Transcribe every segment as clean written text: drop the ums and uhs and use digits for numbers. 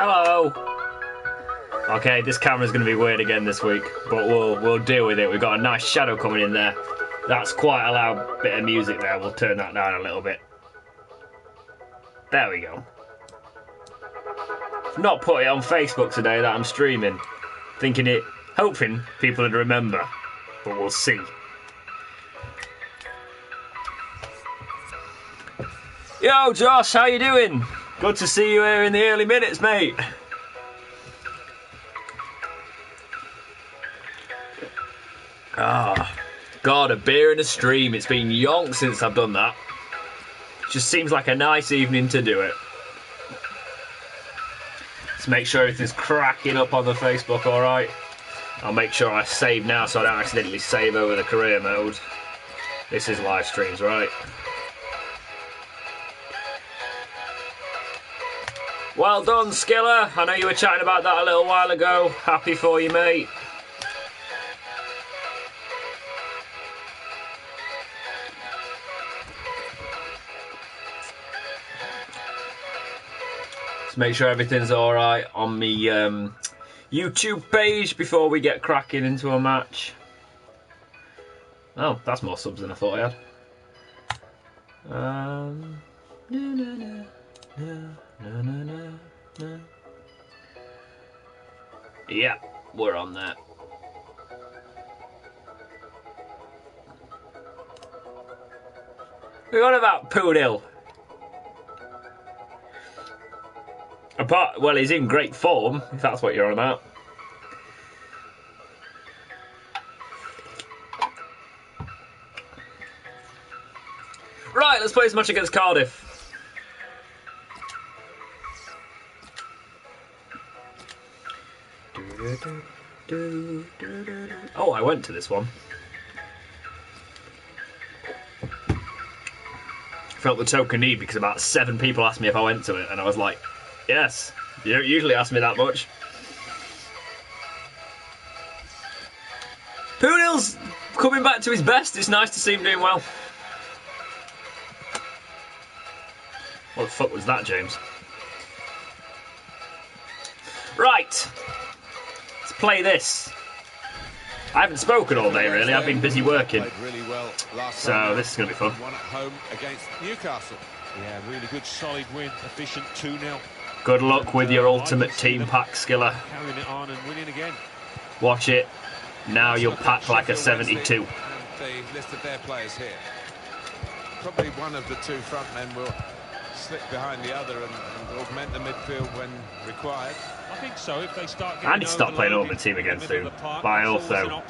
Hello. Okay, this camera's going to be weird again this week, but we'll deal with it. We've got a nice shadow coming in there. That's quite a loud bit of music there. We'll turn that down a little bit. There we go. I've not put it on Facebook today that I'm streaming. Hoping people would remember, but we'll see. Yo, Josh, how you doing? Good to see you here in the early minutes, mate. God, a beer and a stream. It's been yonks since I've done that. Just seems like a nice evening to do it. Let's make sure everything's cracking up on the Facebook, alright? I'll make sure I save now so I don't accidentally save over the career mode. This is live streams, right? Well done, Skiller. I know you were chatting about that a little while ago. Happy for you, mate. Let's make sure everything's alright on the YouTube page before we get cracking into a match. Oh, that's more subs than I thought I had. Yeah, we're on that. We're on about Poodle. Well, he's in great form, if that's what you're on about. Right, let's play this match against Cardiff. Oh, I went to this one. Felt the token need because about 7 people asked me if I went to it, and I was like, yes. You don't usually ask me that much. Poodle's coming back to his best. It's nice to see him doing well. What the fuck was that, James? Right. Let's play this. I haven't spoken all day, really. I've been busy working. So this is going to be fun. One at home against Newcastle. Yeah, really good, solid win. Efficient 2-0. Good luck with your ultimate team pack, Skiller. Carrying it on and winning again. Watch it. Now you'll pack like a 72. The list of their players here. Probably one of the two front men will slip behind the other and augment the midfield when required. I think so. If they start I need to start playing Ultimate Team again soon, but I also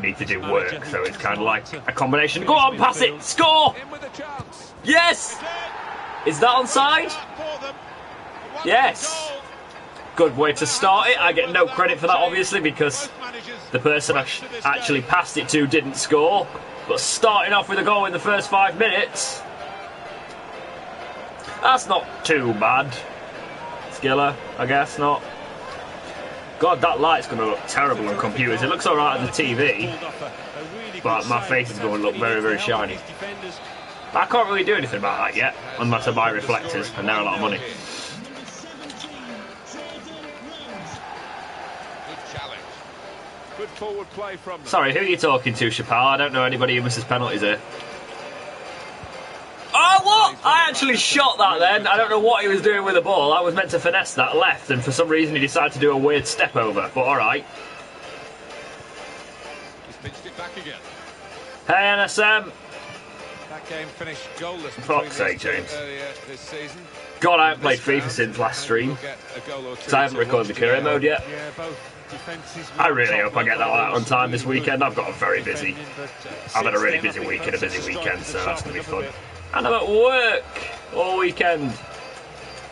need to do work, so it's kind of like a combination. Go on, pass it, score! Yes! Is that onside? Yes! Good way to start it. I get no credit for that, obviously, because the person I actually passed it to didn't score. But starting off with a goal in the first 5 minutes, that's not too bad. Skiller, I guess not. God, that light's going to look terrible on computers. It looks alright on the TV, but my face is going to look very, very shiny. I can't really do anything about that yet, unless I buy reflectors, and they're a lot of money. Good forward play from them. Sorry, who are you talking to, Chappelle? I don't know anybody who misses penalties here. Oh, what? I actually shot that then. I don't know what he was doing with the ball. I was meant to finesse that left, and for some reason he decided to do a weird step over, but alright. He's pitched it back again. Hey, NSM. That game finished goalless. For fuck's sake, James. This season. God, I haven't played FIFA since last stream, because I haven't recorded the career mode yet. I really hope I get that out on time this weekend. I've got a very busy. I've had a really busy week and a busy weekend, so that's going to be fun. And I'm at work all weekend.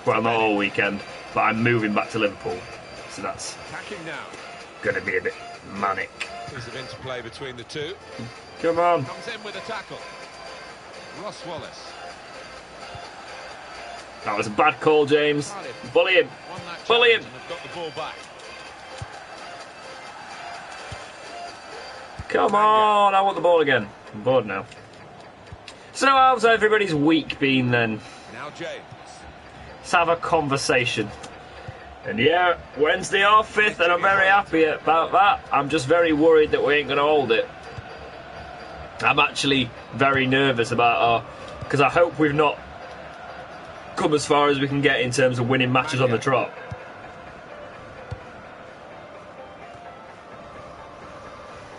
Well, not all weekend, but I'm moving back to Liverpool, so that's going to be a bit manic. Piece of interplay between the two. Come on. Comes in with a tackle. Ross Wallace. That was a bad call, James. Bully him. Bully him. Got the ball back. Come on, I want the ball again. I'm bored now. So how's everybody's week been then? Now James. Let's have a conversation. And yeah, Wednesday or 5th, and I'm very happy about that. I'm just very worried that we ain't going to hold it. I'm actually very nervous about because I hope we've not come as far as we can get in terms of winning matches on the trot.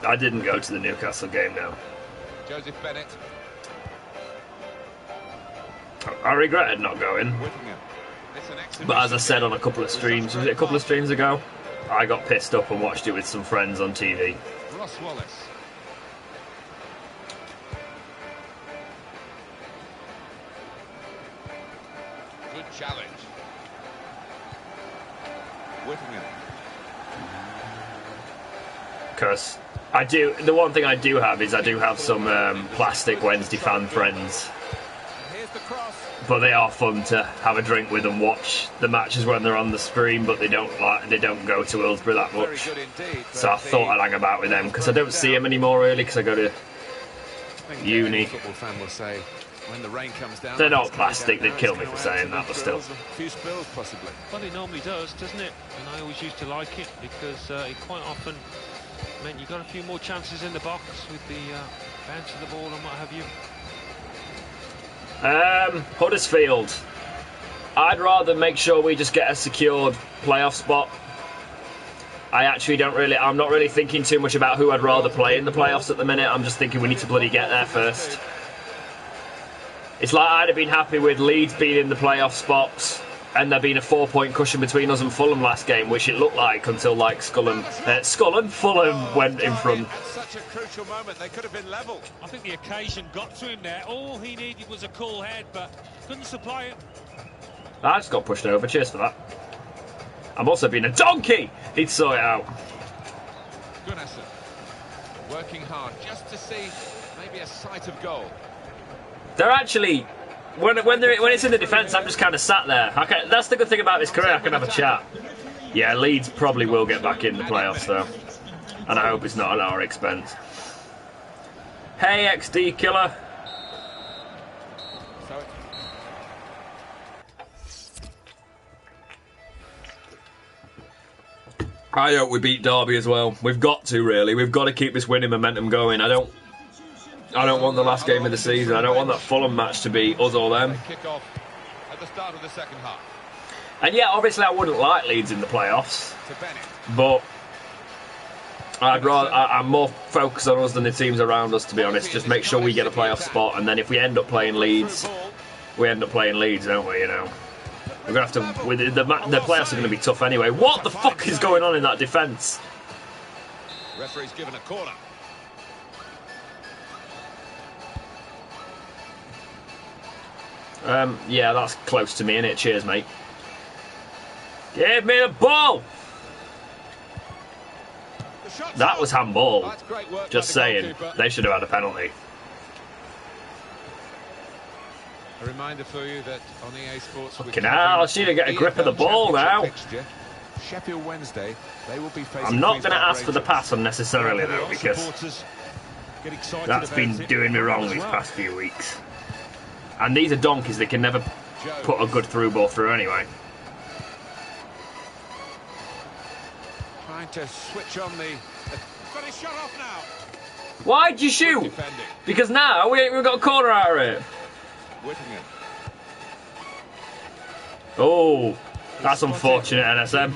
I didn't go to the Newcastle game now. Joseph Bennett. I regretted not going. But as I said on a couple of streams, was it a couple of streams ago? I got pissed up and watched it with some friends on TV. Ross Wallace. Good challenge. Whittingham. Because the one thing I do have is I do have some plastic Wednesday fan friends. Here's the cross. But they are fun to have a drink with and watch the matches when they're on the stream. But they don't go to Hillsborough that much. Indeed, so I thought I'd hang about with them because I don't see them anymore really because I go to uni. Football fan will say when the rain comes down. They're not plastic. They'd kill me for saying that, but still. A few spills possibly. Well, it normally does, doesn't it? And I always used to like it because it quite often meant you got a few more chances in the box with the bounce of the ball and what have you. Huddersfield. I'd rather make sure we just get a secured playoff spot. I'm not really thinking too much about who I'd rather play in the playoffs at the minute. I'm just thinking we need to bloody get there first. It's like I'd have been happy with Leeds being in the playoff spots and there being a 4-point cushion between us and Fulham last game, which it looked like until like Fulham went in front. Such a crucial moment, they could have been level. I think the occasion got to him there. All he needed was a cool head, but couldn't supply it. I just got pushed over. Cheers for that. I'm also being a donkey. He'd sort it out. Gunnarsson working hard just to see maybe a sight of goal. They're actually when it's in the defence, I'm just kind of sat there. That's the good thing about this career. I can have a chat. Yeah, Leeds probably will get back in the playoffs though, and I hope it's not at our expense. Hey, XD killer. I hope we beat Derby as well. We've got to, really. We've got to keep this winning momentum going. I don't want the last game of the season. I don't want that Fulham match to be us or them. Kick off at the start of the second half. And yeah, obviously I wouldn't like Leeds in the playoffs, To Bennett. but I'm more focused on us than the teams around us, to be honest. Just make sure we get a playoff spot, and then if we end up playing Leeds, we end up playing Leeds, don't we? You know, we're gonna have to. The playoffs are going to be tough anyway. What the fuck is going on in that defence? Referee's given a corner. Yeah, that's close to me, innit? Cheers, mate. Give me the ball! That was handball. Just saying. They should have had a penalty. A reminder for you that on EA Sports... Fucking hell, I just need to get a grip of the ball now. Sheffield Wednesday, they will be facing... I'm not going to ask for the pass unnecessarily, though, because that's been doing me wrong these past few weeks. And these are donkeys that can never put a good through ball through anyway. Trying to switch on the... Got his shot off now. Why'd you shoot? Because now we've got a corner out of it. Whittingham. Oh, that's unfortunate, NSM.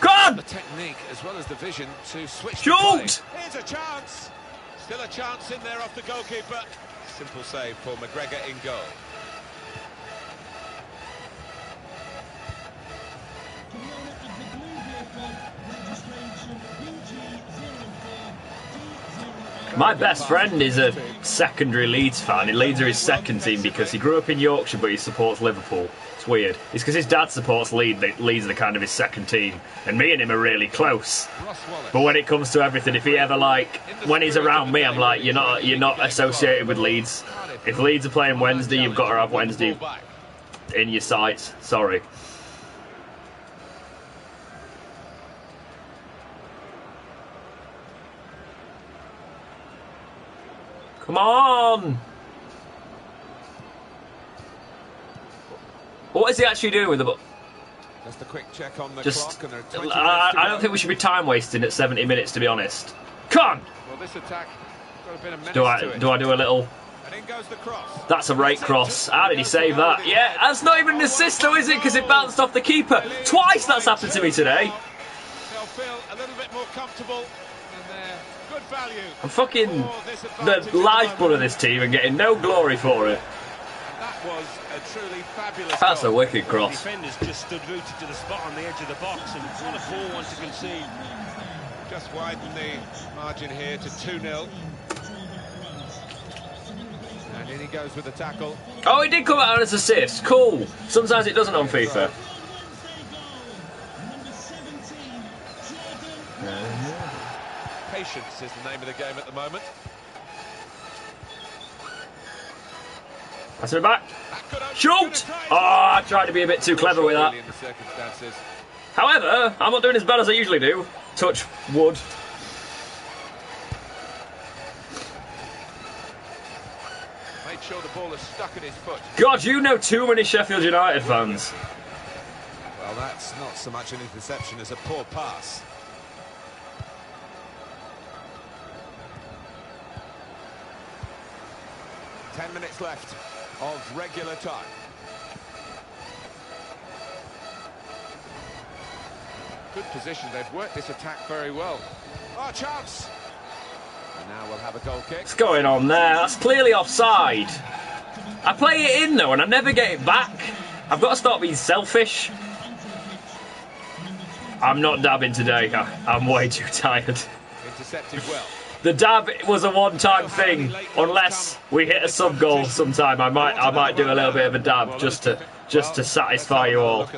Come on! The technique as well as the vision to switch. Shoot! Here's a chance. Still a chance in there off the goalkeeper. Simple save for McGregor in goal. My best friend is a secondary Leeds fan. Leeds are his second team because he grew up in Yorkshire but he supports Liverpool. It's weird. It's because his dad supports Leeds. Leeds are kind of his second team. And me and him are really close. But when it comes to everything, if he ever when he's around me, I'm like, you're not associated with Leeds. If Leeds are playing Wednesday, you've got to have Wednesday in your sights. Sorry. Come on! What is he actually doing with the ball? Just a quick check on the Just, clock, and there are 20 I don't think we should be time wasting at 70 minutes, to be honest. Come on! Well, this attack got a bit of menace to it. Do I do a little? And in goes the cross. That's a right cross. How did he save that? Yeah, that's not even an assist though, is it? Because it bounced off the keeper. Twice that's happened to me today. They'll feel a little bit more comfortable, and they're good value. I'm fucking the lifeblood of this team and getting no glory for it. That was a truly fabulous That's goal. a wicked cross. The defenders just stood rooted to the spot on the edge of the box, and what a poor one to concede. Just widen the margin here to 2-0. And in he goes with the tackle. Oh, it did come out as assist. Cool. Sometimes it doesn't on FIFA. Patience is the name of the game at the moment. That's it back. Shoot! Oh, I tried to be a bit too clever with that. In the circumstances. However, I'm not doing as bad as I usually do. Touch wood. Made sure the ball is stuck at his foot. God, you know too many Sheffield United fans. Well, that's not so much an interception as a poor pass. Ten minutes left of regular time. Good position. They've worked this attack very well. Oh, chance! And now we'll have a goal kick. What's going on there? That's clearly offside. I play it in though and I never get it back. I've got to stop being selfish. I'm not dabbing today. I'm way too tired. Intercepted well. The dab was a one-time thing, unless we hit a sub goal sometime. I might do a little bit of a dab just to satisfy you all.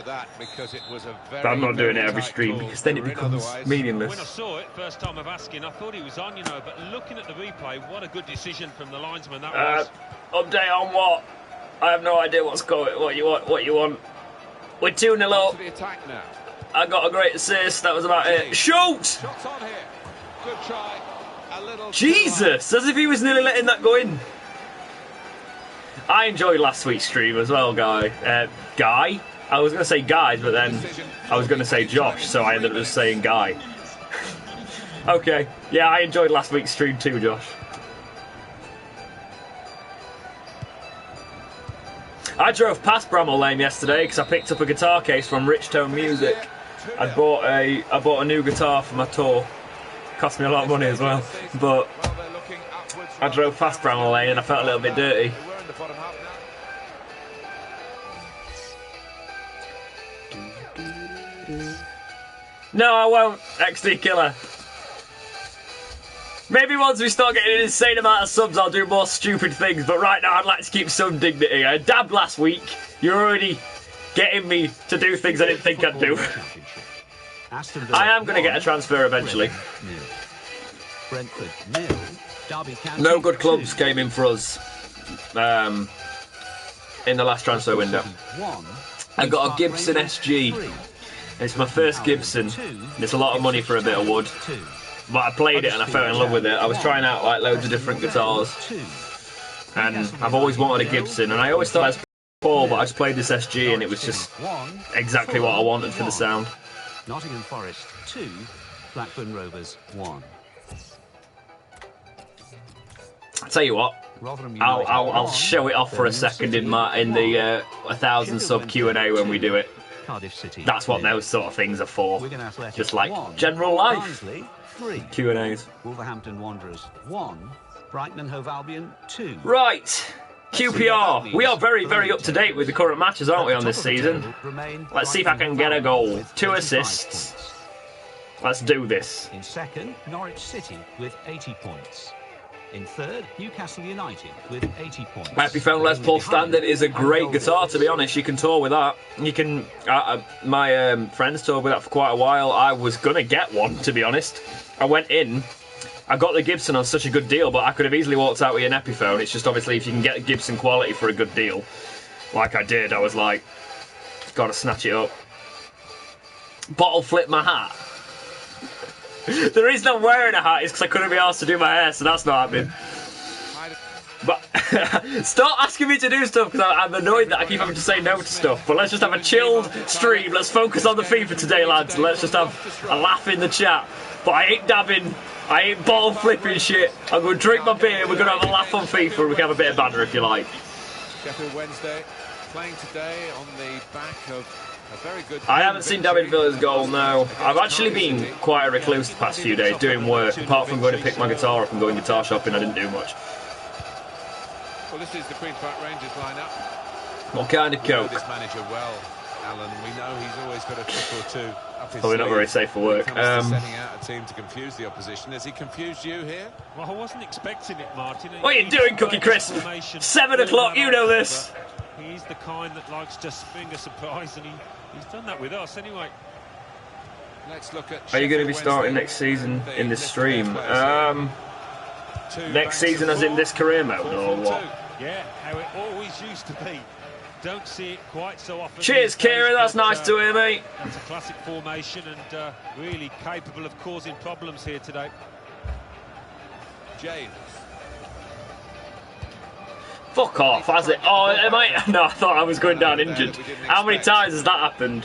But I'm not doing it every stream because then it becomes meaningless. When I saw it first time of asking, I thought he was on, you know, but looking at the replay, what a good decision from the linesman that was. Update on what? I have no idea what's going. What you want? We're 2-0 up. I got a great assist. That was about it. Shoot! Shots on here. Good try. Jesus, as if he was nearly letting that go in. I enjoyed last week's stream as well, Guy. I was going to say guys, but then I was going to say Josh, so I ended up just saying Guy. Okay, yeah, I enjoyed last week's stream too, Josh. I drove past Bramall Lane yesterday because I picked up a guitar case from Rich Tone Music. I bought a new guitar for my tour. Cost me a lot of money as well, but I drove past Bramall Lane and I felt a little bit dirty. No, I won't, XD Killer. Maybe once we start getting an insane amount of subs, I'll do more stupid things, but right now I'd like to keep some dignity. I dabbed last week. You're already getting me to do things I didn't think I'd do. I am going to get a transfer eventually. No good clubs came in for us in the last transfer window. I got a Gibson SG. It's my first Gibson. It's a lot of money for a bit of wood. But I played it and I fell in love with it. I was trying out like loads of different guitars. And I've always wanted a Gibson. And I always thought it was cool, but I just played this SG and it was just exactly what I wanted for the sound. Nottingham Forest 2, Blackburn Rovers 1. I'll tell you what, I'll show it off for a second in the 1,000 sub Q&A when we do it. That's what those sort of things are for. Just like general life Q&As. Wolverhampton Wanderers 1, Brighton and Hove Albion 2. Right. QPR, we are very, very up to date with the current matches, aren't we, on this season? Let's see if I can get a goal. 2 assists. Let's do this. In second, Norwich City with 80 points. In third, Newcastle United with 80 points. My Epiphone Les Paul Standard is a great guitar, to be honest. You can tour with that. You can. My friends toured with that for quite a while. I was gonna get one, to be honest. I went in. I got the Gibson on such a good deal, but I could have easily walked out with an Epiphone. It's just obviously if you can get Gibson quality for a good deal, like I did, I was like, gotta snatch it up. Bottle flip my hat. The reason I'm wearing a hat is because I couldn't be asked to do my hair, so that's not happening. But stop asking me to do stuff because I'm annoyed that I keep having to say no to stuff. But let's just have a chilled stream. Let's focus on the FIFA today, lads. Let's just have a laugh in the chat. But I ain't dabbing. I ain't ball flipping shit. I'm going to drink my beer. We're going to have a laugh on FIFA and we can have a bit of banter if you like. Sheffield Wednesday playing today on the back of a very good... I haven't seen David Villa's goal, no. I've actually been quite a recluse the past few days doing work. Apart from going to pick my guitar up and going guitar shopping, I didn't do much. Well, this is the Queen's Park Rangers lineup. What kind of coke? This manager well, Alan. We know he's always got a trick or two up his Probably not very safe for work. setting out a team to confuse the opposition. Has he confused you here? Well, I wasn't expecting it, Martin. What are you doing, Cookie Crisp? 7 o'clock, you know this. He's the kind that likes to spring a surprise, and he's done that with us anyway. Let's look at. Are you going to be starting next season in this stream? Next season as in this career mode or what? Yeah, how it always used to be. Don't see it quite so often. Cheers, Kieran, that's nice to hear, mate. That's a classic formation and really capable of causing problems here today. James. Fuck off, has it? Oh, am I? No, I thought I was going down injured. How many times has that happened?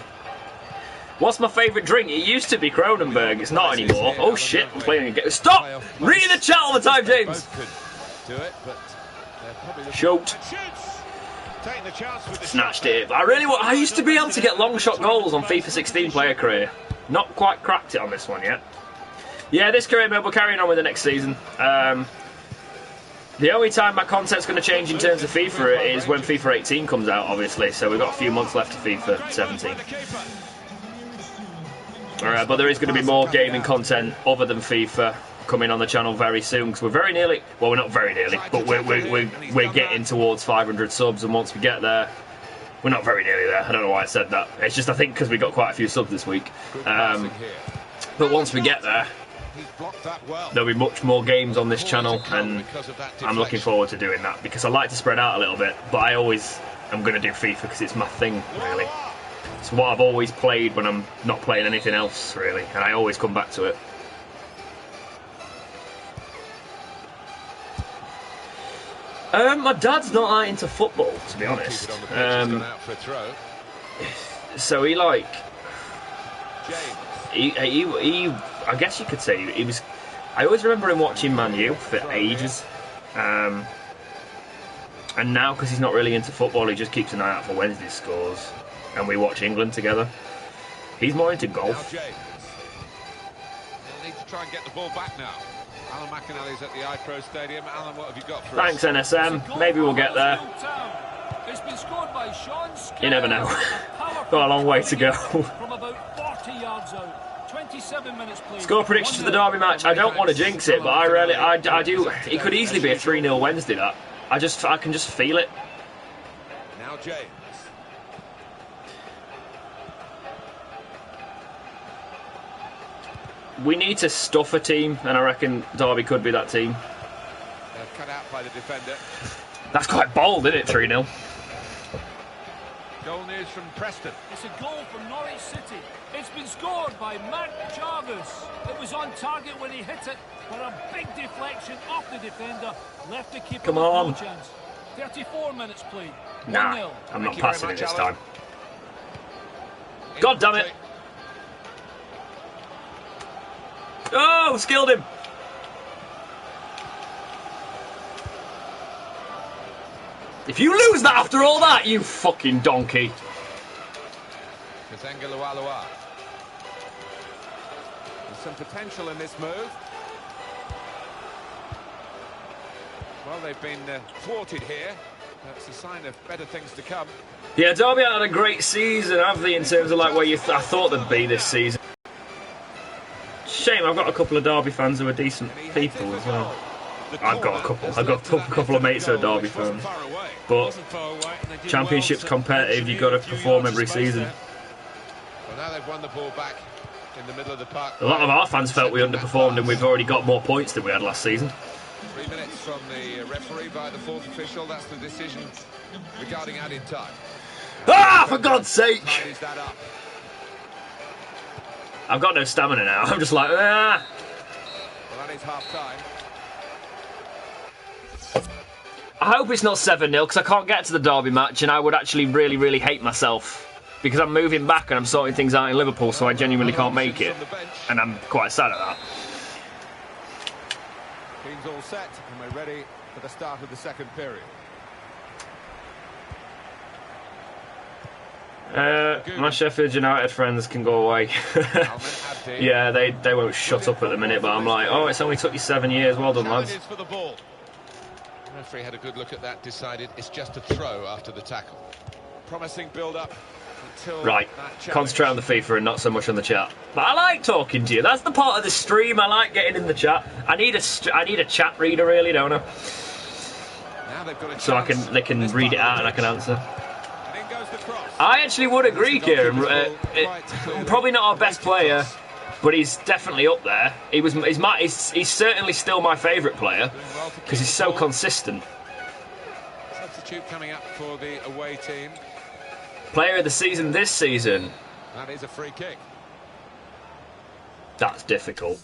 What's my favourite drink? It used to be Kronenberg, it's not anymore. Oh shit, I'm playing a game. Stop! Reading the chat all the time, James! Shoot. Snatched it. I used to be able to get long shot goals on FIFA 16 player career. Not quite cracked it on this one yet. Yeah, this career mode we're carrying on with the next season. The only time my content's going to change in terms of FIFA is when FIFA 18 comes out, obviously. So we've got a few months left of FIFA 17. Alright, but there is going to be more gaming content other than FIFA coming on the channel very soon because we're very nearly, well, we're not very nearly, but we're getting towards 500 subs, and once we get there, we're not very nearly there. I don't know why I said that. It's just I think because we got quite a few subs this week. But once we get there, there'll be much more games on this channel, and I'm looking forward to doing that because I like to spread out a little bit, but I always am going to do FIFA because it's my thing, really. It's what I've always played when I'm not playing anything else, really, and I always come back to it. My dad's not that into football, to be honest. So he like... He I guess you could say he was... I always remember him watching Man U for ages. And now, because he's not really into football, he just keeps an eye out for Wednesday's scores. And we watch England together. He's more into golf. They'll need to try and get the ball back now. Alan McAnally's at the iPro Stadium. Alan, what have you got for us? Thanks, NSM. Maybe we'll get there. It's been scored by Sean. You never know. Got a long way to go. From about 40 yards out. 27 minutes, please. Score predictions for the Derby match. I don't want to jinx it, but I do. It could easily be a 3-0 Wednesday. That I can just feel it. Now James. We need to stuff a team, and I reckon Derby could be that team. They're cut out by the defender. That's quite bold, isn't it? 3-0. Goal news from Preston. It's a goal from Norwich City. It's been scored by Matt Jarvis. It was on target when he hit it, but a big deflection off the defender left the keeper with no chance. 34 minutes played. 1-0. Nah, I'm not passing it this time. God damn it! Oh, skilled him. If you lose that after all that, you fucking donkey. There's some potential in this move. Well, they've been thwarted here. That's a sign of better things to come. Yeah, Derby had a great season, have they, in terms of like where I thought they'd be this season. Shame, I've got a couple of Derby fans who are decent people as well. I've got a couple of mates who are Derby fans. But Championship's competitive, you've got to perform every season. Well, now they've won the ball back in the middle of the park. A lot of our fans felt we underperformed and we've already got more points than we had last season. 3 minutes from the referee by the fourth official. That's the decision regarding added time. Ah, for God's sake! I've got no stamina now. I'm just like, ah. Well, that is half time. I hope it's not 7-0 because I can't get to the Derby match and I would actually really, really hate myself because I'm moving back and I'm sorting things out in Liverpool, so I genuinely can't make it. And I'm quite sad at that. Team's all set and we're ready for the start of the second period. My Sheffield United friends can go away. Yeah, they won't shut up at the minute, but I'm like, oh, it's only took you 7 years. Well done, lads. For the ball. The referee had a good look at that, decided it's just a throw after the tackle. Promising build-up until... Right, concentrate on the FIFA and not so much on the chat. But I like talking to you. That's the part of the stream. I like getting in the chat. I need a chat reader, really, don't I? Now they've got a so they can read it out and I can answer. I actually would agree, Kieran. Probably not our best player, but he's definitely up there. He's certainly still my favourite player because he's so consistent. Substitute coming up for the away team. Player of the season this season. That is a free kick. That's difficult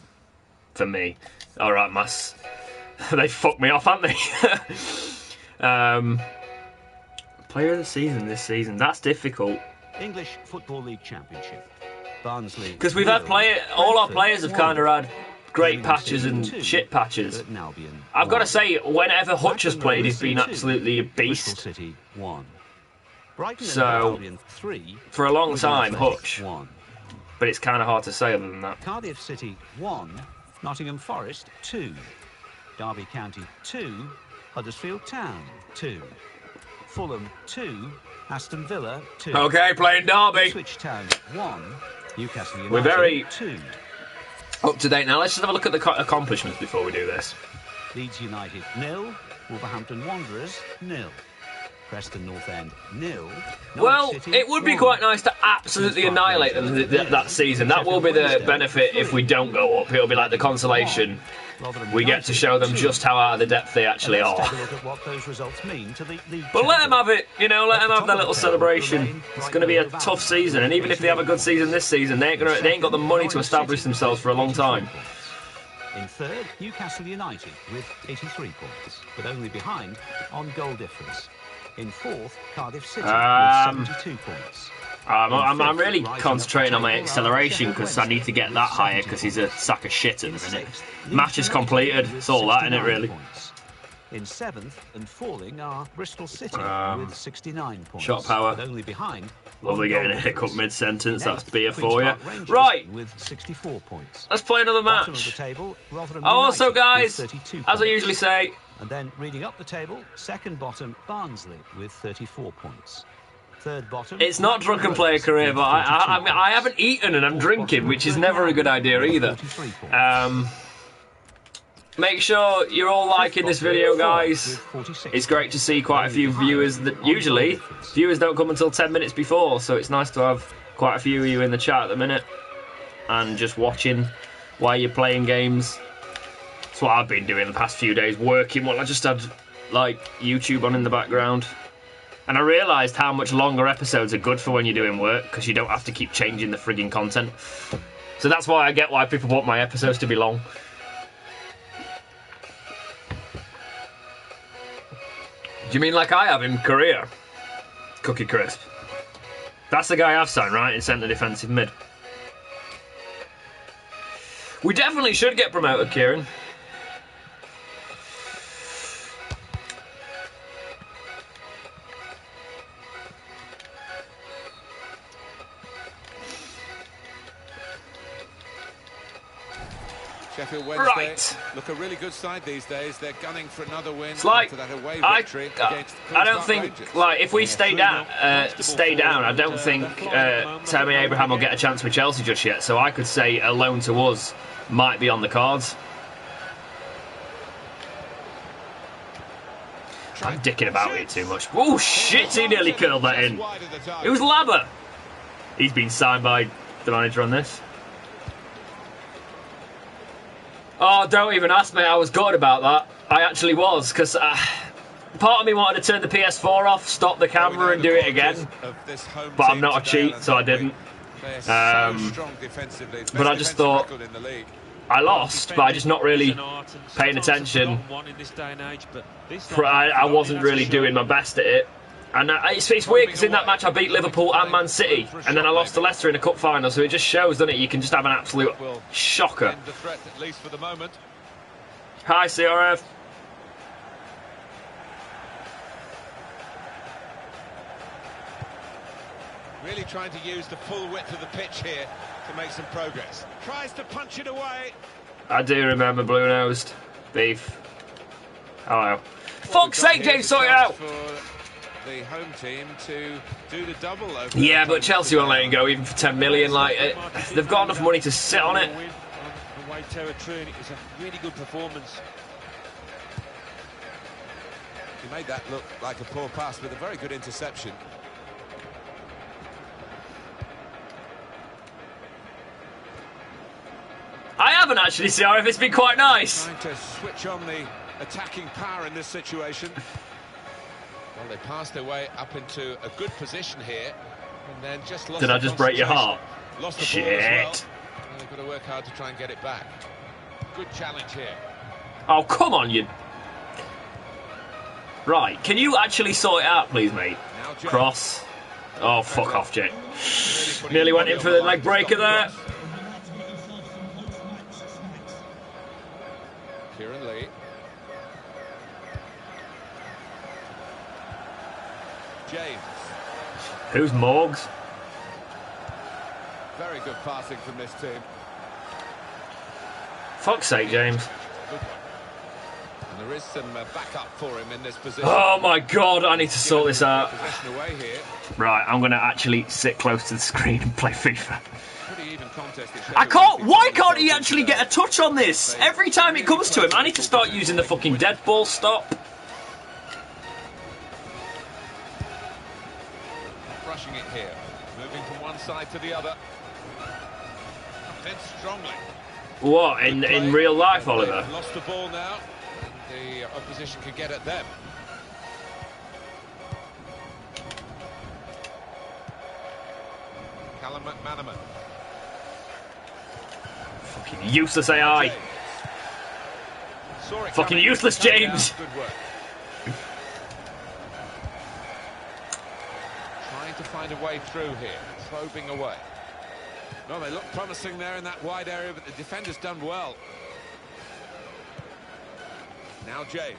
for me. All right, Mass. They fucked me off, haven't they? Player of the season this season. That's difficult. English Football League Championship. Barnsley. Because we've had all our players have kind of had great patches and shit patches. I've got to say, whenever Hutch has played, he's been absolutely a beast. City 1. So, for a long time, Hutch. But it's kind of hard to say other than that. Cardiff City 1. Nottingham Forest 2. Derby County 2. Huddersfield Town 2. Fulham 2, Aston Villa 2. Okay, playing Derby. Ipswich Town 1, Newcastle United We're very 2. Up to date now. Let's just have a look at the accomplishments before we do this. Leeds United 0, Wolverhampton Wanderers 0. Preston North End 0. Well, it would be quite nice to absolutely annihilate them that season. That will be the benefit if we don't go up. It'll be like the consolation. We get to show them just how out of the depth they actually are. But let them have it, let them have their little celebration. It's going to be a tough season, and even if they have a good season this season, they ain't got the money to establish themselves for a long time. In third, Newcastle United with 83 points, but only behind on goal difference. In fourth, Cardiff City with 72 points. I'm really concentrating on my acceleration because I need to get that higher because he's a sack of shit at the minute. Match is completed. It's all that, isn't it, really? In seventh and falling are Bristol City with 69 points. Shot power. But only behind. Lovely getting a hiccup mid-sentence. That's beer for you. Right. With 64 points. Let's play another match. Also, guys, as I usually say. And then reading up the table, second bottom Barnsley with 34 points. Third bottom. It's not drunken player career, but I haven't eaten and I'm drinking, which is never a good idea either. Make sure you're all liking this video, guys. It's great to see quite a few viewers that usually viewers don't come until 10 minutes before, so it's nice to have quite a few of you in the chat at the minute and just watching while you're playing games. That's what I've been doing the past few days, working while I just had like YouTube on in the background. And I realised how much longer episodes are good for when you're doing work because you don't have to keep changing the frigging content. So that's why I get why people want my episodes to be long. Do you mean like I have in Korea? Cookie Crisp. That's the guy I've signed, right? In centre defensive mid. We definitely should get promoted, Kieran. Sheffield Wednesday look a really good side these days. They're gunning for another win after that away victory against I don't think like if we stay down, I don't think Tammy Abraham will get a chance with Chelsea just yet. So I could say a loan to us might be on the cards. I'm dicking about it too much. Oh shit! He nearly curled that in. It was Labber. He's been signed by the manager on this. Oh, don't even ask me. I was gutted about that. I actually was, because part of me wanted to turn the PS4 off, stop the camera and do it again. But I'm not a cheat, so I didn't. But I just thought, I lost, but I just not really paying attention. I wasn't really doing my best at it. And it's weird because in that match I beat Liverpool and Man City, and then I lost to Leicester in a cup final, so it just shows, doesn't it? You can just have an absolute shocker. Hi, CRF. Really trying to use the full width of the pitch here to make some progress. Tries to punch it away. I do remember blue-nosed beef. Hello. Fuck's sake, James, sort it out! The home team to do the double over. Yeah, but Chelsea won't let him go even for 10 million. Like, they've got enough money to sit on it. Away territory, and it was a really good performance. He made that look like a poor pass with a very good interception. I haven't actually, CRF. It's been quite nice. Trying to switch on the attacking power in this situation. Well, they passed their way up into a good position here, and then just lost. Did I just break your heart? Lost the Shit. ball as well. And they've got to work hard to try and get it back. Good challenge here. Oh, come on, you. Right, can you actually sort it out, please, mate? Cross. Oh, fuck off, Jay. Nearly went in for the leg breaker there. Kieran Lee. James. Who's Morgs? Very good passing from this team. Fuck's sake, James. Good one. And there is some backup for him in this position. Oh my god, I need to sort this out. Possession away here. Right, I'm going to actually sit close to the screen and play FIFA. Pretty even contest. I can't. Why can't he actually get a touch on this? Every time it comes to him, I need to start using the fucking dead ball stop. Rushing it here. Moving from one side to the other. Then strongly. What, in real life, Oliver? They've lost the ball now. The opposition could get at them. Callum McManaman. Fucking useless AI. Fucking useless, James. Good work. Trying to find a way through here. Probing away. Well, they look promising there in that wide area, but the defender's done well. Now James.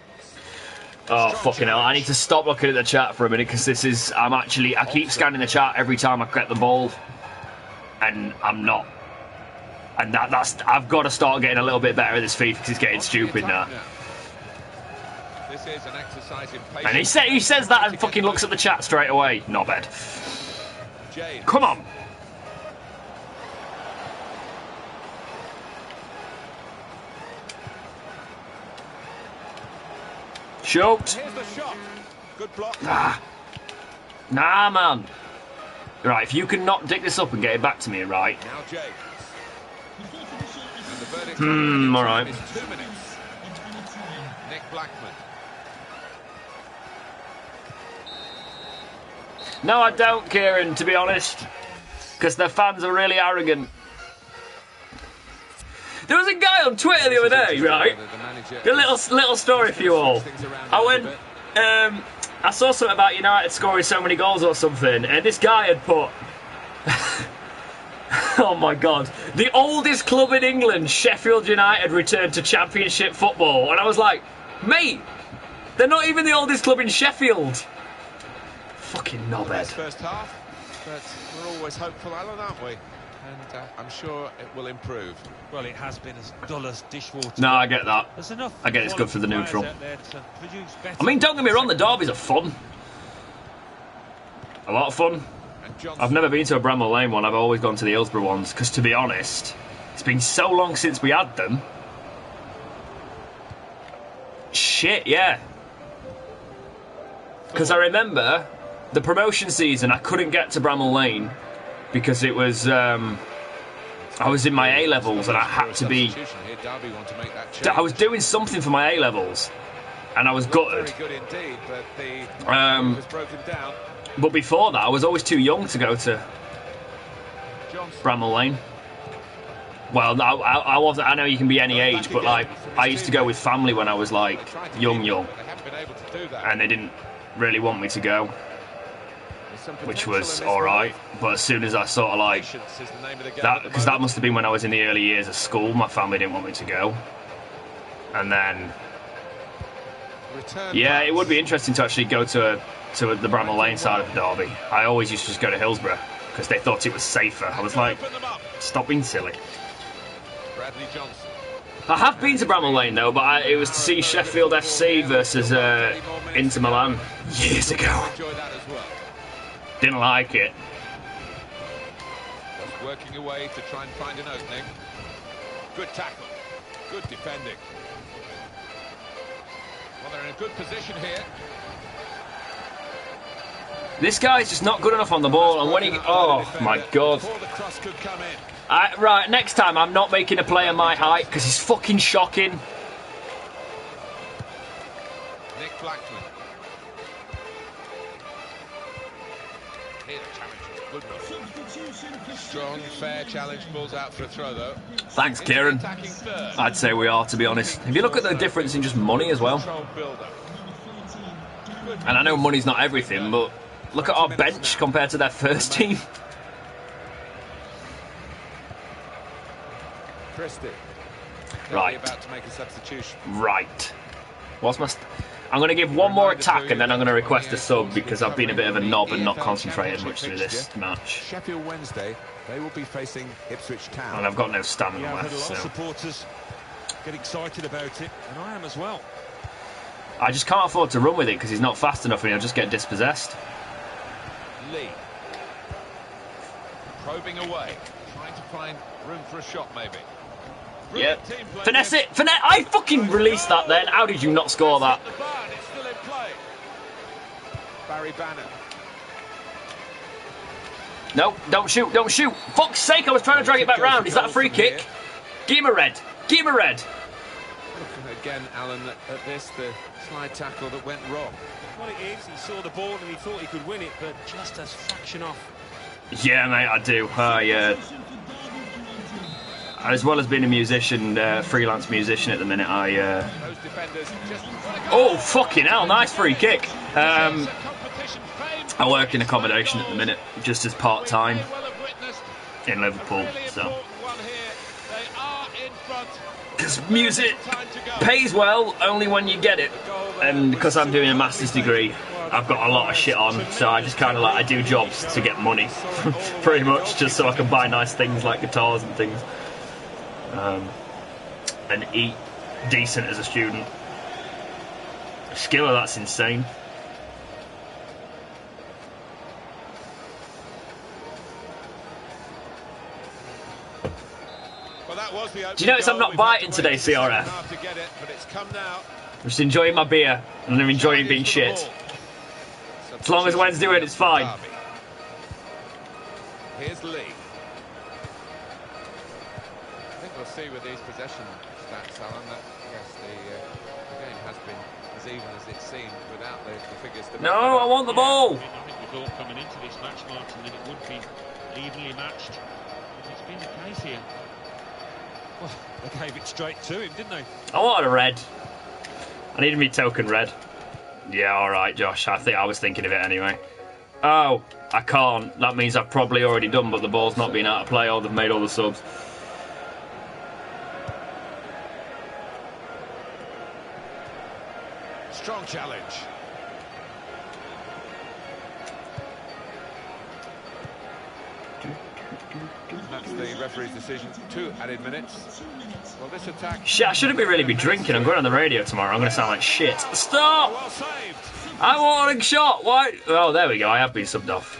Oh, fucking hell. I need to stop looking at the chat for a minute, because this is... I keep scanning the chat every time I get the ball. And I'm not... And I've got to start getting a little bit better at this FIFA, because it's getting stupid now. This is an exercise in patience. And he says that and fucking looks at the chat straight away. Not bad. James. Come on. Shoot. Here's the shot. Good block. Nah, man. Right, if you can not dig this up and get it back to me, right? Now James. And the verdict all right. is 2 minutes. Nick Blackman. No, I don't, Kieran, to be honest. Because their fans are really arrogant. There was a guy on Twitter the other day, right? A little story for you all. I went, I saw something about United scoring so many goals or something, and this guy had put, oh my god, the oldest club in England, Sheffield United, returned to Championship football, and I was like, mate, they're not even the oldest club in Sheffield. Fucking knobhead. First half, but we're always hopeful, Alan, aren't we? And I'm sure it will improve. Well, it has been as dull as dishwater. No, I get that. There's enough. I get it's good for the neutral. I mean, don't get me wrong, the derbies are fun. A lot of fun. I've never been to a Bramall Lane one, I've always gone to the Hillsborough ones, because to be honest, it's been so long since we had them. Shit, yeah. Because I remember the promotion season, I couldn't get to Bramall Lane because it was, I was in my A-levels and I had to be... I was doing something for my A-levels and I was gutted. But before that, I was always too young to go to Bramall Lane. Well, no, I wasn't. I know you can be any age, but like I used to go with family when I was like young, and they didn't really want me to go, which was all right. But as soon as I sort of like that, because that must have been when I was in the early years of school, my family didn't want me to go, and then yeah, it would be interesting to actually go to the Bramall Lane side of the derby. I always used to just go to Hillsborough because they thought it was safer. I was like, stop being silly. I have been to Bramall Lane though, but it was to see Sheffield FC versus Inter Milan years ago. Didn't like it. Just working away to try and find an opening. Good tackle, good defending. Well, they're in a good position here. This guy's just not good enough on the ball, and when he... Oh, my God. Right, next time I'm not making a player my height, because he's fucking shocking. Nick Blackman. Here, challenge. Good run. Strong, fair challenge. Balls out for a throw, though. Thanks, Kieran. I'd say we are, to be honest. If you look at the difference in just money as well. And I know money's not everything, but... Look at our bench compared to their first team. Christie. Right. About to make a substitution. Right. What's my... I'm going to give one more attack and then I'm going to request a sub because I've been a bit of a knob and not concentrated much through this match. Sheffield Wednesday, they will be facing Ipswich Town. And I've got no stamina left. I've had a lot of supporters get excited about it, and I am as well. I just can't afford to run with it because he's not fast enough and he'll just get dispossessed. Lee. Probing away. Trying to find room for a shot, maybe. Yep. Finesse it! Finesse! I fucking released that then. How did you not score that? It's still in play. Barry Bannon. No, don't shoot, don't shoot. Fuck's sake, I was trying to drag it back round. Is that a free kick? Give him a red. Give him a red. Again, Alan, at this, the slide tackle that went wrong. What it is, he saw the ball and he thought he could win it, but just as fraction off. Yeah, mate, I do. As well as being a musician, freelance musician at the minute, Oh, fucking hell, nice free kick. I work in accommodation at the minute, just as part-time in Liverpool, so... Because music pays well only when you get it, and because I'm doing a master's degree, I've got a lot of shit on, so I just kind of like, I do jobs to get money, pretty much, just so I can buy nice things like guitars and things, and eat decent as a student. Skiller, that's insane. Do you notice I'm not biting today, CRF? I'm just enjoying my beer and I'm enjoying being shit. As long as Wednesday win, it's fine. Here's Lee. I think we'll see with these possession stats, Alan, that yes, the game has been as even as it seemed without the figures. No, I want the ball. I think we thought coming into this match, Martin, that it would be evenly matched. But it's been the case here. Well, they gave it straight to him, didn't they? I wanted a red. I needed me token red. Yeah, alright, Josh. I was thinking of it anyway. Oh, I can't. That means I've probably already done, but the ball's not been out of play or they've made all the subs. Strong challenge. That's the referee's decision. 2 added minutes. Well, this attack... Shit, I shouldn't really be drinking. I'm going on the radio tomorrow. I'm going to sound like shit. Stop! Well saved. I want a shot. Why? Oh, there we go. I have been subbed off.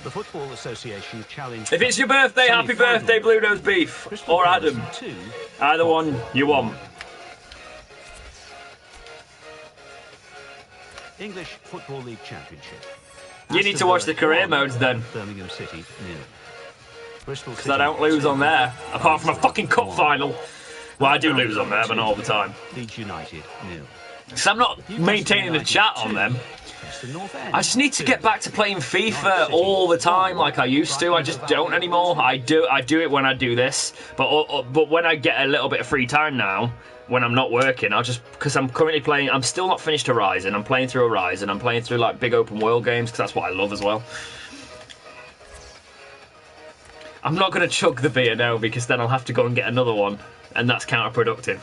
The Football Association challenged... If it's your birthday, happy birthday, Blue Nose Beef. Or Adam. Either one you want. English Football League Championship. You need to watch the career modes then. Birmingham City, nil. Because I don't lose on there. Apart from a fucking cup final. Well, I do lose on there, but not all the time. Leeds United, nil. So I'm not maintaining a chat on them. I just need to get back to playing FIFA all the time like I used to. I just don't anymore. I do it when I do this, but when I get a little bit of free time now, when I'm not working, I'll just, because I'm currently playing, I'm still not finished Horizon. I'm playing through Horizon. I'm playing through like big open world games because that's what I love as well. I'm not going to chug the beer now because then I'll have to go and get another one, and that's counterproductive.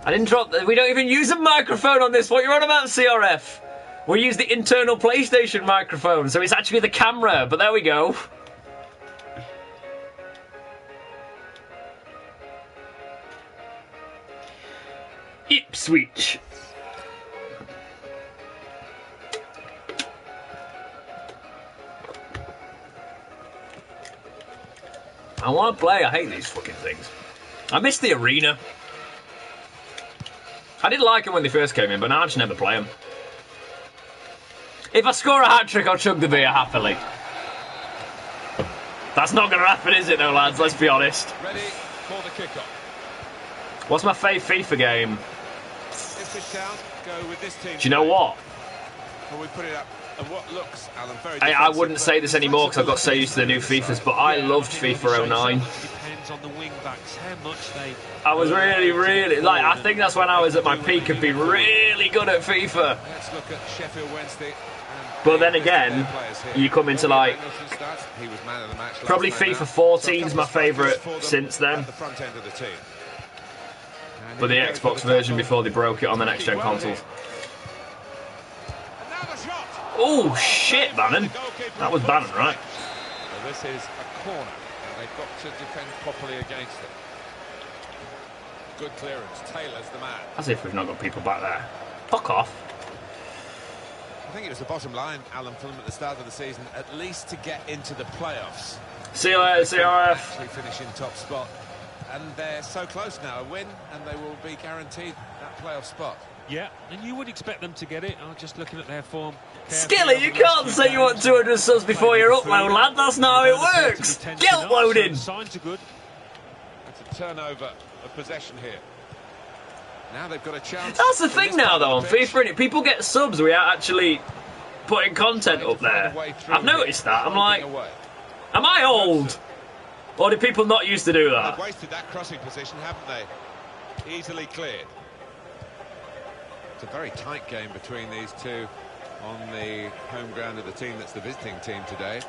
I didn't drop. We don't even use a microphone on this. What you're on about, CRF? We use the internal PlayStation microphone, so it's actually the camera. But there we go. Ipswich. I want to play. I hate these fucking things. I miss the arena. I did like them when they first came in, but now I just never play them. If I score a hat-trick, I'll chug the beer happily. That's not going to happen, is it, though, lads? Let's be honest. Ready for the kickoff. What's my favourite FIFA game? Go with this team. Do you know what? Well, we put it up. And what looks, Alan, very I wouldn't say this anymore because I've got so used to the new FIFAs, but I loved FIFA 09. Depends on the wing backs, how much they. I was really like. I think that's when I was at my peak of being really good at FIFA. Let's look at Sheffield Wednesday. But then again, you come into like probably FIFA 14 is my favourite since then. But the Xbox version before they broke it on the next gen consoles. Oh shit, Bannon! That was Bannon, right? Well, this is a corner, and they've got to defend properly against it. Good clearance. Taylor's the man. As if we've not got people back there. Fuck off. I think it was the bottom line, Alan, for them at the start of the season, at least to get into the playoffs. See you later, CRF. Actually finish in top spot, and they're so close now. A win, and they will be guaranteed that playoff spot. Yeah, and you would expect them to get it. I'm just looking at their form. Skilly, you can't say you want 200 subs before you're upload, lad. That's not how it works. Get uploading. Signs are good. It's a turnover of possession here. Now they've got a chance. That's the thing now, though, on FIFA. People get subs without actually putting content up there. I've noticed that. I'm like, am I old? Or do people not used to do that? They've wasted that crossing position, haven't they? Easily cleared. It's a very tight game between these two on the home ground of the team that's the visiting team today.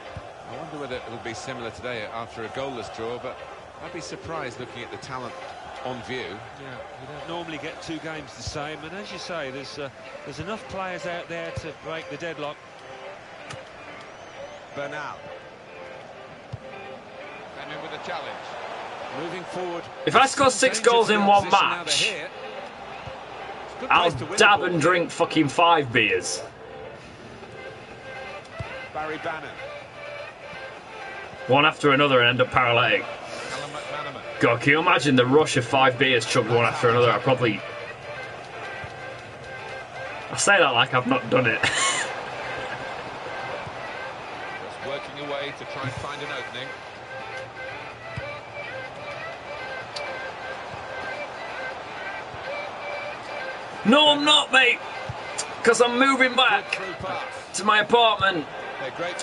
I wonder whether it will be similar today after a goalless draw, but I'd be surprised looking at the talent on view. Yeah, you don't normally get two games the same, and as you say, there's enough players out there to break the deadlock. Bernal. And in with a challenge. Moving forward. If I score 6 goals in one match, I'll dab and drink fucking 5 beers. Barry Bannon. One after another and end up paralytic. God, can you imagine the rush of 5 beers chugged one after another? I say that like I've not done it. Just working away to try and find an opening. No, I'm not, mate. Because I'm moving back to my apartment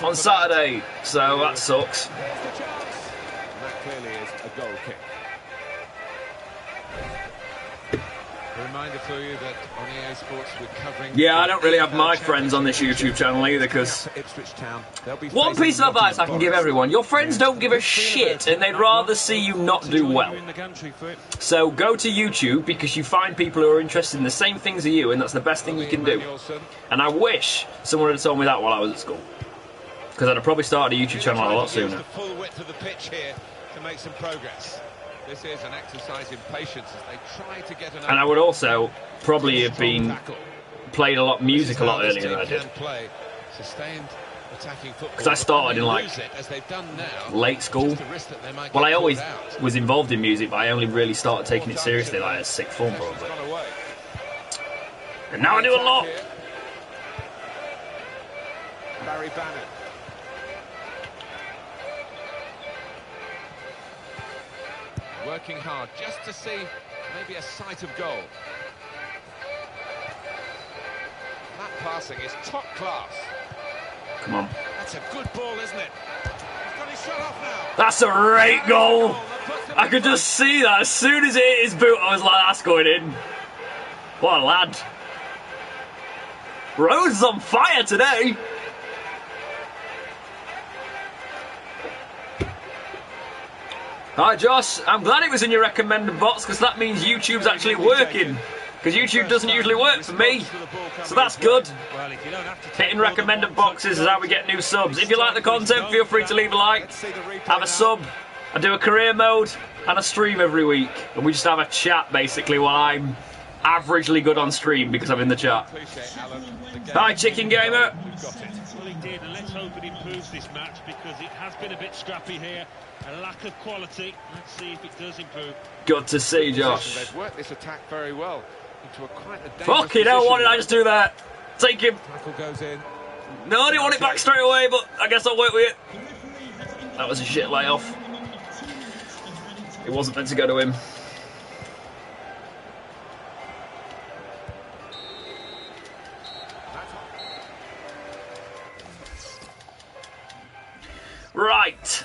on Saturday, so that sucks. That clearly is a goal kick. A reminder for you that on EA Sports we're covering. Yeah, I don't really have my friends on this YouTube channel either, because one piece of advice I can give everyone: your friends don't give a shit, and they'd rather see you not do well. So go to YouTube because you find people who are interested in the same things as you, and that's the best thing you can do. And I wish someone had told me that while I was at school, because I'd have probably started a YouTube channel a lot sooner. The full width of the pitch here to make some progress. This is an exercise in patience as they try to get an. And I would also probably have been played a lot music a lot earlier than I did. Because I started in like late school. Well, I always was involved in music, but I only really started taking it seriously like at 6th form probably. And now I do a lot. Gary Bannon. Working hard just to see maybe a sight of goal. That passing is top class. Come on. That's a good ball, isn't it? He's got his shot off now. That's a great goal. I could just see that. As soon as it hit his boot, I was like, that's going in. What a lad. Rose is on fire today. Hi Josh, I'm glad it was in your recommended box because that means YouTube's actually working. Because YouTube doesn't usually work for me. So that's good. Hitting recommended boxes is how we get new subs. If you like the content, feel free to leave a like. Have a sub. I do a career mode and a stream every week. And we just have a chat basically while I'm averagely good on stream because I'm in the chat. Hi Chicken Gamer. Well, indeed, and let's hope it improves this match because it has been a bit scrappy here. A lack of quality. Let's see if it does improve. Good to see, Josh. They've worked this attack very well into quite a dangerous Fucking hell, why did I just do that? Take him. Tackle goes in. No, I didn't want it back straight away, but I guess I'll work with it. That was a shit layoff. It wasn't meant to go to him. Right.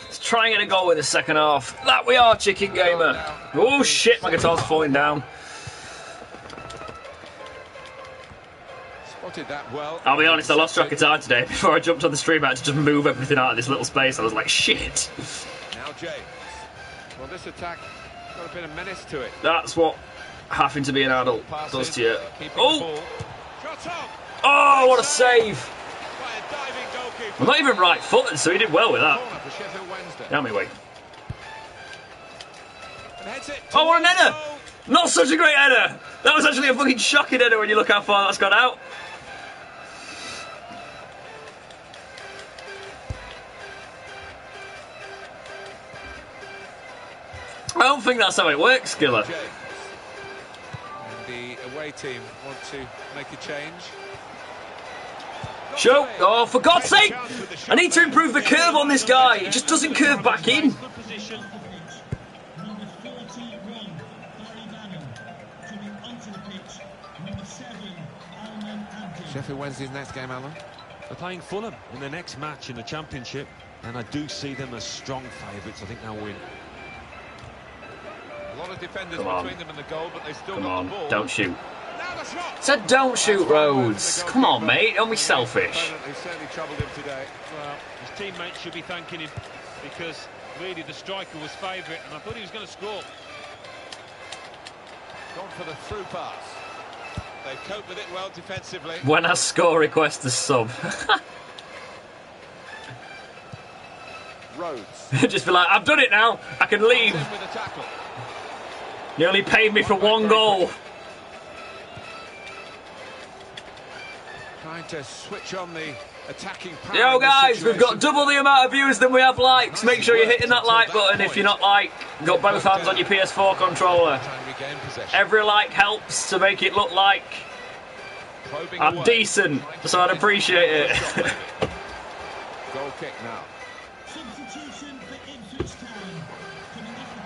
Let's try and get a goal in the second half. That we are, Chicken Gamer. Oh shit, my guitar's falling down. Spotted that well. I'll be honest, I lost track of time today. Before I jumped on the stream, I had to just move everything out of this little space. I was like, shit. Now James. Well, this attack got a bit of menace to it. That's what having to be an adult does to you. Oh! Shot up. Oh, what a save! By a diving goalkeeper. I'm not even right-footed, so he did well with that. Corner for Sheffield Wednesday. Damn me, wait. And heads it Oh, what an towards header! goal. Not such a great header! That was actually a fucking shocking header when you look how far that's gone out. I don't think that's how it works, Skiller. James. And the away team want to make a change. Show! Oh, for God's sake! I need to improve the curve on this guy. It just doesn't curve back in. Good position. Sheffield Wednesday's next game, Alan. They're playing Fulham in the next match in the Championship, and I do see them as strong favourites. I think they'll win. A lot of defenders Come on. between them and the goal, but they still Come got on, the ball. don't shoot. Now the shot. Said don't shoot, Rhodes. Come on, mate, don't be selfish. Opponent who certainly troubled him today. Well, his teammates should be thanking him because really the striker was favourite, and I thought he was going to score. Gone for the through pass. They've coped with it well defensively. When I score, request a sub. Rhodes. Just be like, I've done it now. I can leave. In with a tackle. You only paid me for one goal. Trying to switch on the attacking power. Yo in this guys, we've got situation. double the amount of viewers than we have likes. Make sure you're hitting that like button if you're not like. Got both hands on your PS4 controller. Try and regain possession. Every like helps to make it look like Probing I'm away. decent, so I'd appreciate it. Goal kick now.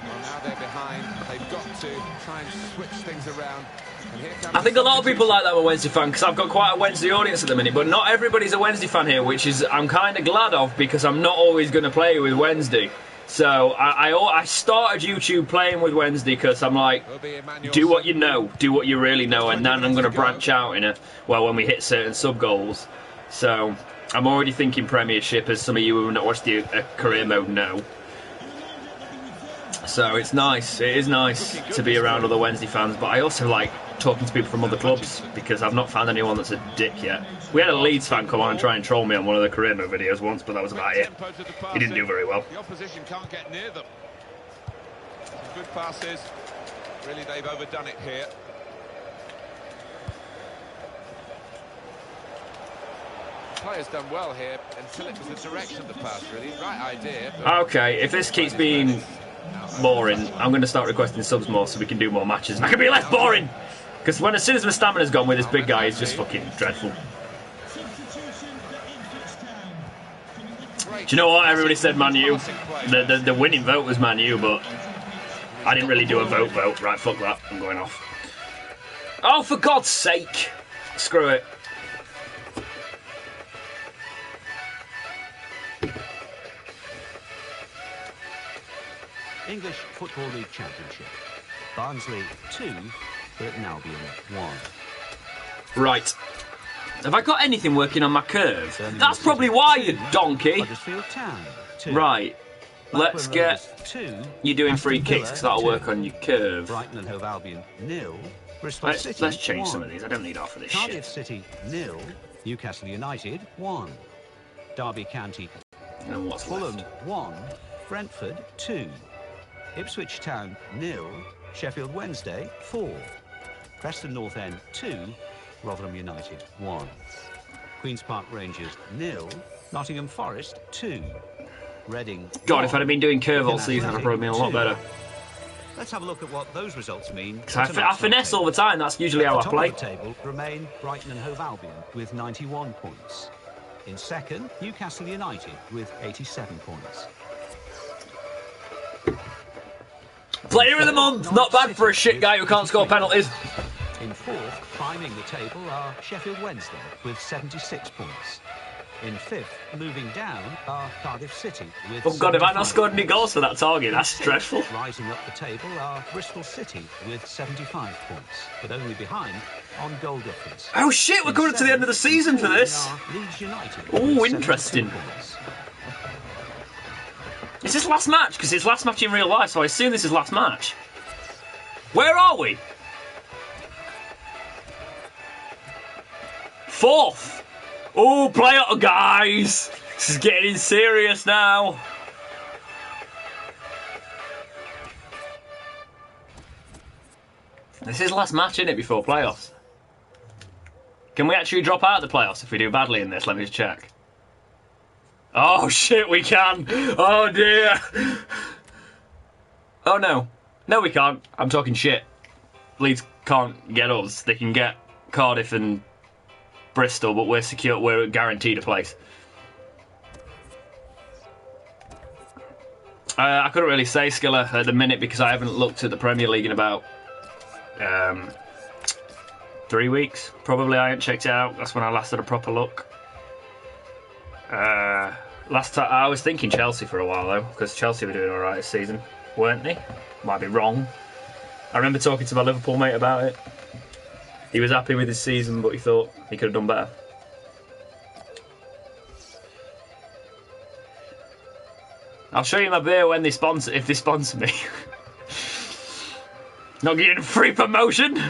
Well, now they're behind. They've got to try and switch things around. And here comes I think a lot of people like substitution. that I'm a Wednesday fan because I've got quite a Wednesday audience at the minute, but not everybody's a Wednesday fan here, which is I'm kind of glad of because I'm not always going to play with Wednesday. So I started YouTube playing with Wednesday because I'm like, Will be Emmanuel do what you know, do what you really know, and then I'm going to branch out in it. Well, when we hit certain sub goals. So I'm already thinking Premiership, as some of you who have not watched the career mode know. So it's nice. It is nice to be around other Wednesday fans, but I also like talking to people from other clubs because I've not found anyone that's a dick yet. We had a Leeds fan come on and try and troll me on one of the career mode videos once, but that was about it. Tempo to the He didn't do passing. very well. The opposition can't get near them. Some good passes. Really, they've overdone it here. Players done well here until it was the direction of the pass, really. Right idea. But Okay, if this keeps being boring, I'm going to start requesting subs more so we can do more matches. And I can be less boring! Because as soon as my stamina's gone with this big guy, he's just fucking dreadful. Great. Do you know what? Everybody said Man U. Passing play. The winning vote was Man U, but I didn't really do a vote. Right, fuck that. I'm going off. Oh, for God's sake. Screw it. English Football League Championship. Barnsley 2, Burton Albion 1. Right. Have I got anything working on my curve? That's probably why, you donkey. Huddersfield Town 2. Right. Let's get... 2. You doing free kicks, because that'll work on your curve. Brighton and Hove Albion 0. Bristol City Let's change 1. some of these. I don't need half of this Cardiff shit. City 0. Newcastle United 1. Derby County And what's Fulham left? 1. Brentford 2. Ipswich Town 0. Sheffield Wednesday 4. Preston North End 2. Rotherham United 1. Queen's Park Rangers 0. Nottingham Forest 2. Reading God, 1. if I'd have been doing curve all season, I'd have probably been a lot 2. better. Let's have a look at what those results mean. Because I finesse all the time, that's usually how I Top play. of the table remain Brighton and Hove Albion with 91 points. In second, Newcastle United with 87 points. Player of the month, not bad for a shit guy who can't score penalties. In fourth, climbing the table, are Sheffield Wednesday with 76 points. In fifth, moving down, are Cardiff City with Oh God, have I 75 not scored any goals for that target? That's dreadful. Rising up the table are Bristol City with 75 points, but only behind on goal difference. Oh shit, we're coming up to the end of the season for this. Leeds United Oh, with interesting. 72 points. Is this last match? Because it's last match in real life, so I assume this is last match. Where are we? Fourth. Oh, play up, guys. This is getting serious now. This is last match, isn't it, before playoffs? Can we actually drop out of the playoffs if we do badly in this? Let me just check. Oh shit, we can! Oh dear! Oh no. No, we can't. I'm talking shit. Leeds can't get us. They can get Cardiff and Bristol, but we're secure. We're guaranteed a place. I couldn't really say, Skiller, at the minute because I haven't looked at the Premier League in about 3 weeks. Probably I haven't checked it out. That's when I last had a proper look. Last time I was thinking Chelsea for a while though, because Chelsea were doing alright this season, weren't they? Might be wrong. I remember talking to my Liverpool mate about it. He was happy with his season, but he thought he could have done better. I'll show you my beer when they sponsor, if they sponsor me. Not getting a free promotion.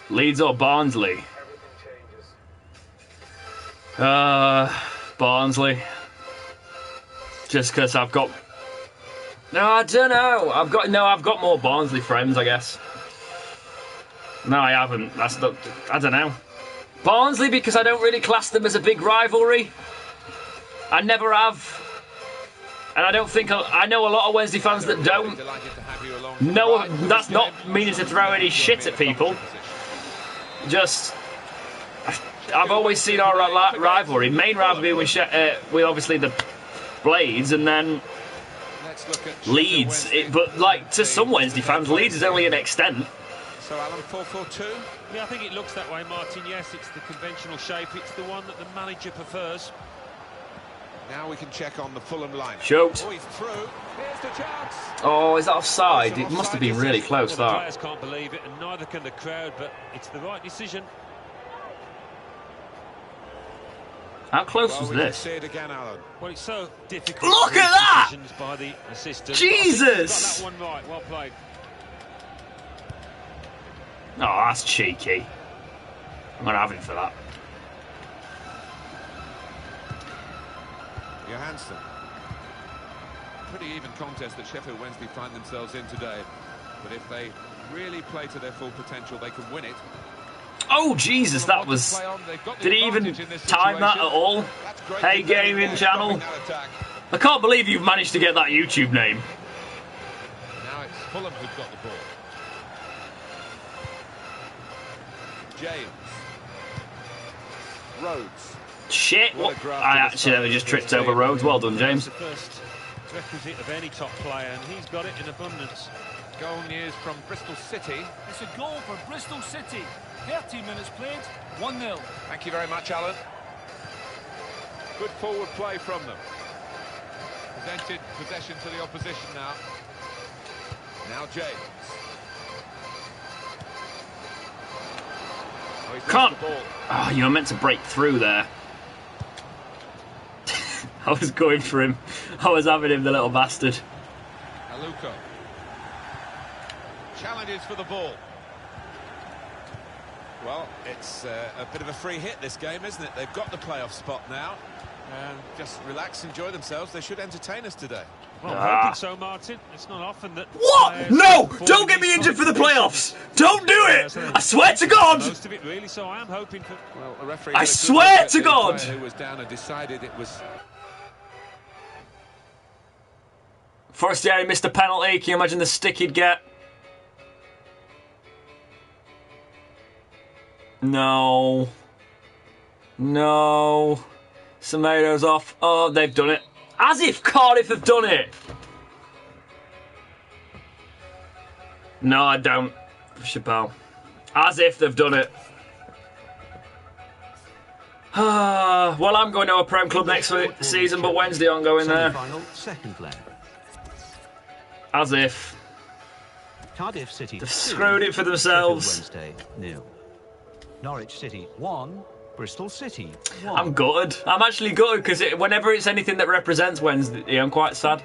Leeds or Barnsley? Barnsley. Just because I've got... No, I don't know. I've got more Barnsley friends, I guess. No, I haven't. That's not... I don't know. Barnsley, because I don't really class them as a big rivalry. I never have. And I don't think... I know a lot of Wednesday fans that don't. No, that's not meaning to throw any shit at people. Just... I've always seen our rivalry. Main rivalry with obviously the Blades, and then Leeds. But like to some Wednesday fans, Leeds is only an extent. So Alan, 4-4-2. Yeah, I think it looks that way, Martin. Yes, it's the conventional shape. It's the one that the manager prefers. Now we can check on the Fulham line. Choked. Oh, he's through. Here's the chance. Oh, is that offside? It must have been really close. Well, the That. players can't believe it, and neither can the crowd. But it's the right decision. How close was We can this? see it again, Alan. Well, it's so difficult. Look to at read that! decisions by the assistant. Jesus! Got that one right. Well played. Oh, that's cheeky. I'm gonna have him for that. Johansson. Pretty even contest that Sheffield Wednesday find themselves in today. But if they really play to their full potential, they can win it. Oh, Jesus, that was... Did he even time that at all? Hey, Gaming Channel. I can't believe you've managed to get that YouTube name. Now it's Fulham who've got the ball. James. Rhodes. Shit! What? I accidentally just tripped over Rhodes. Well done, James. The first requisite of any top player, and he's got it in abundance. Goal news from Bristol City. It's a goal for Bristol City. 13 minutes played, 1-0. Thank you very much, Alan. Good forward play from them. Presented possession to the opposition now. Now James. Oh, he's Can't. lost the ball. Oh, you were meant to break through there. I was going for him. I was having him, the little bastard. Aluko. Challenges for the ball. Well, it's a bit of a free hit, this game, isn't it? They've got the playoff spot now. And just relax, enjoy themselves. They should entertain us today. Well, I'm hoping so, Martin. It's not often that... What? No! Don't get me injured for the playoffs! Don't do it! I swear to God! Most of it, really, so I am hoping for... Well, the referee I swear to God! Who was down and decided it was... Forestieri missed a penalty. Can you imagine the stick he'd get? No. No. Semedo's off. Oh, they've done it. As if Cardiff have done it. No, I don't. Chappelle. As if they've done it. Well, I'm going to a Prem club next season, but Wednesday I'm going there. Second leg. As if. Cardiff City They've screwed it for themselves. Wednesday 0. Norwich City 1. Bristol City 1. I'm gutted. I'm actually gutted because whenever it's anything that represents Wednesday, I'm quite sad.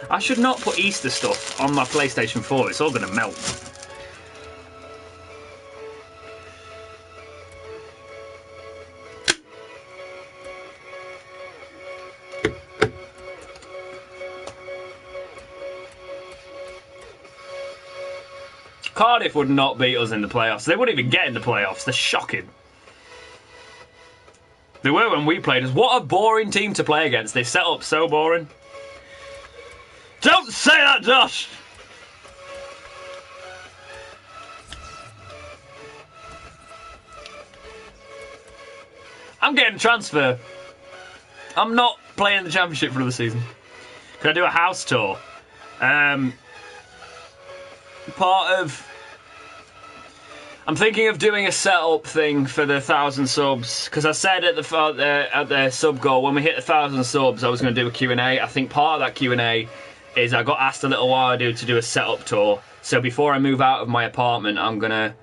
I should not put Easter stuff on my PlayStation 4. It's all going to melt. Cardiff would not beat us in the playoffs. They wouldn't even get in the playoffs. They're shocking. They were when we played us. What a boring team to play against. They set up so boring. Don't say that, Josh! I'm getting a transfer. I'm not playing the Championship for another season. Can I do a house tour? Part of... I'm thinking of doing a setup thing for the 1,000 subs, because I said at the sub goal, when we hit the 1,000 subs, I was going to do a Q&A. I think part of that Q&A is I got asked a little while ago to do a setup tour. So before I move out of my apartment, I'm going to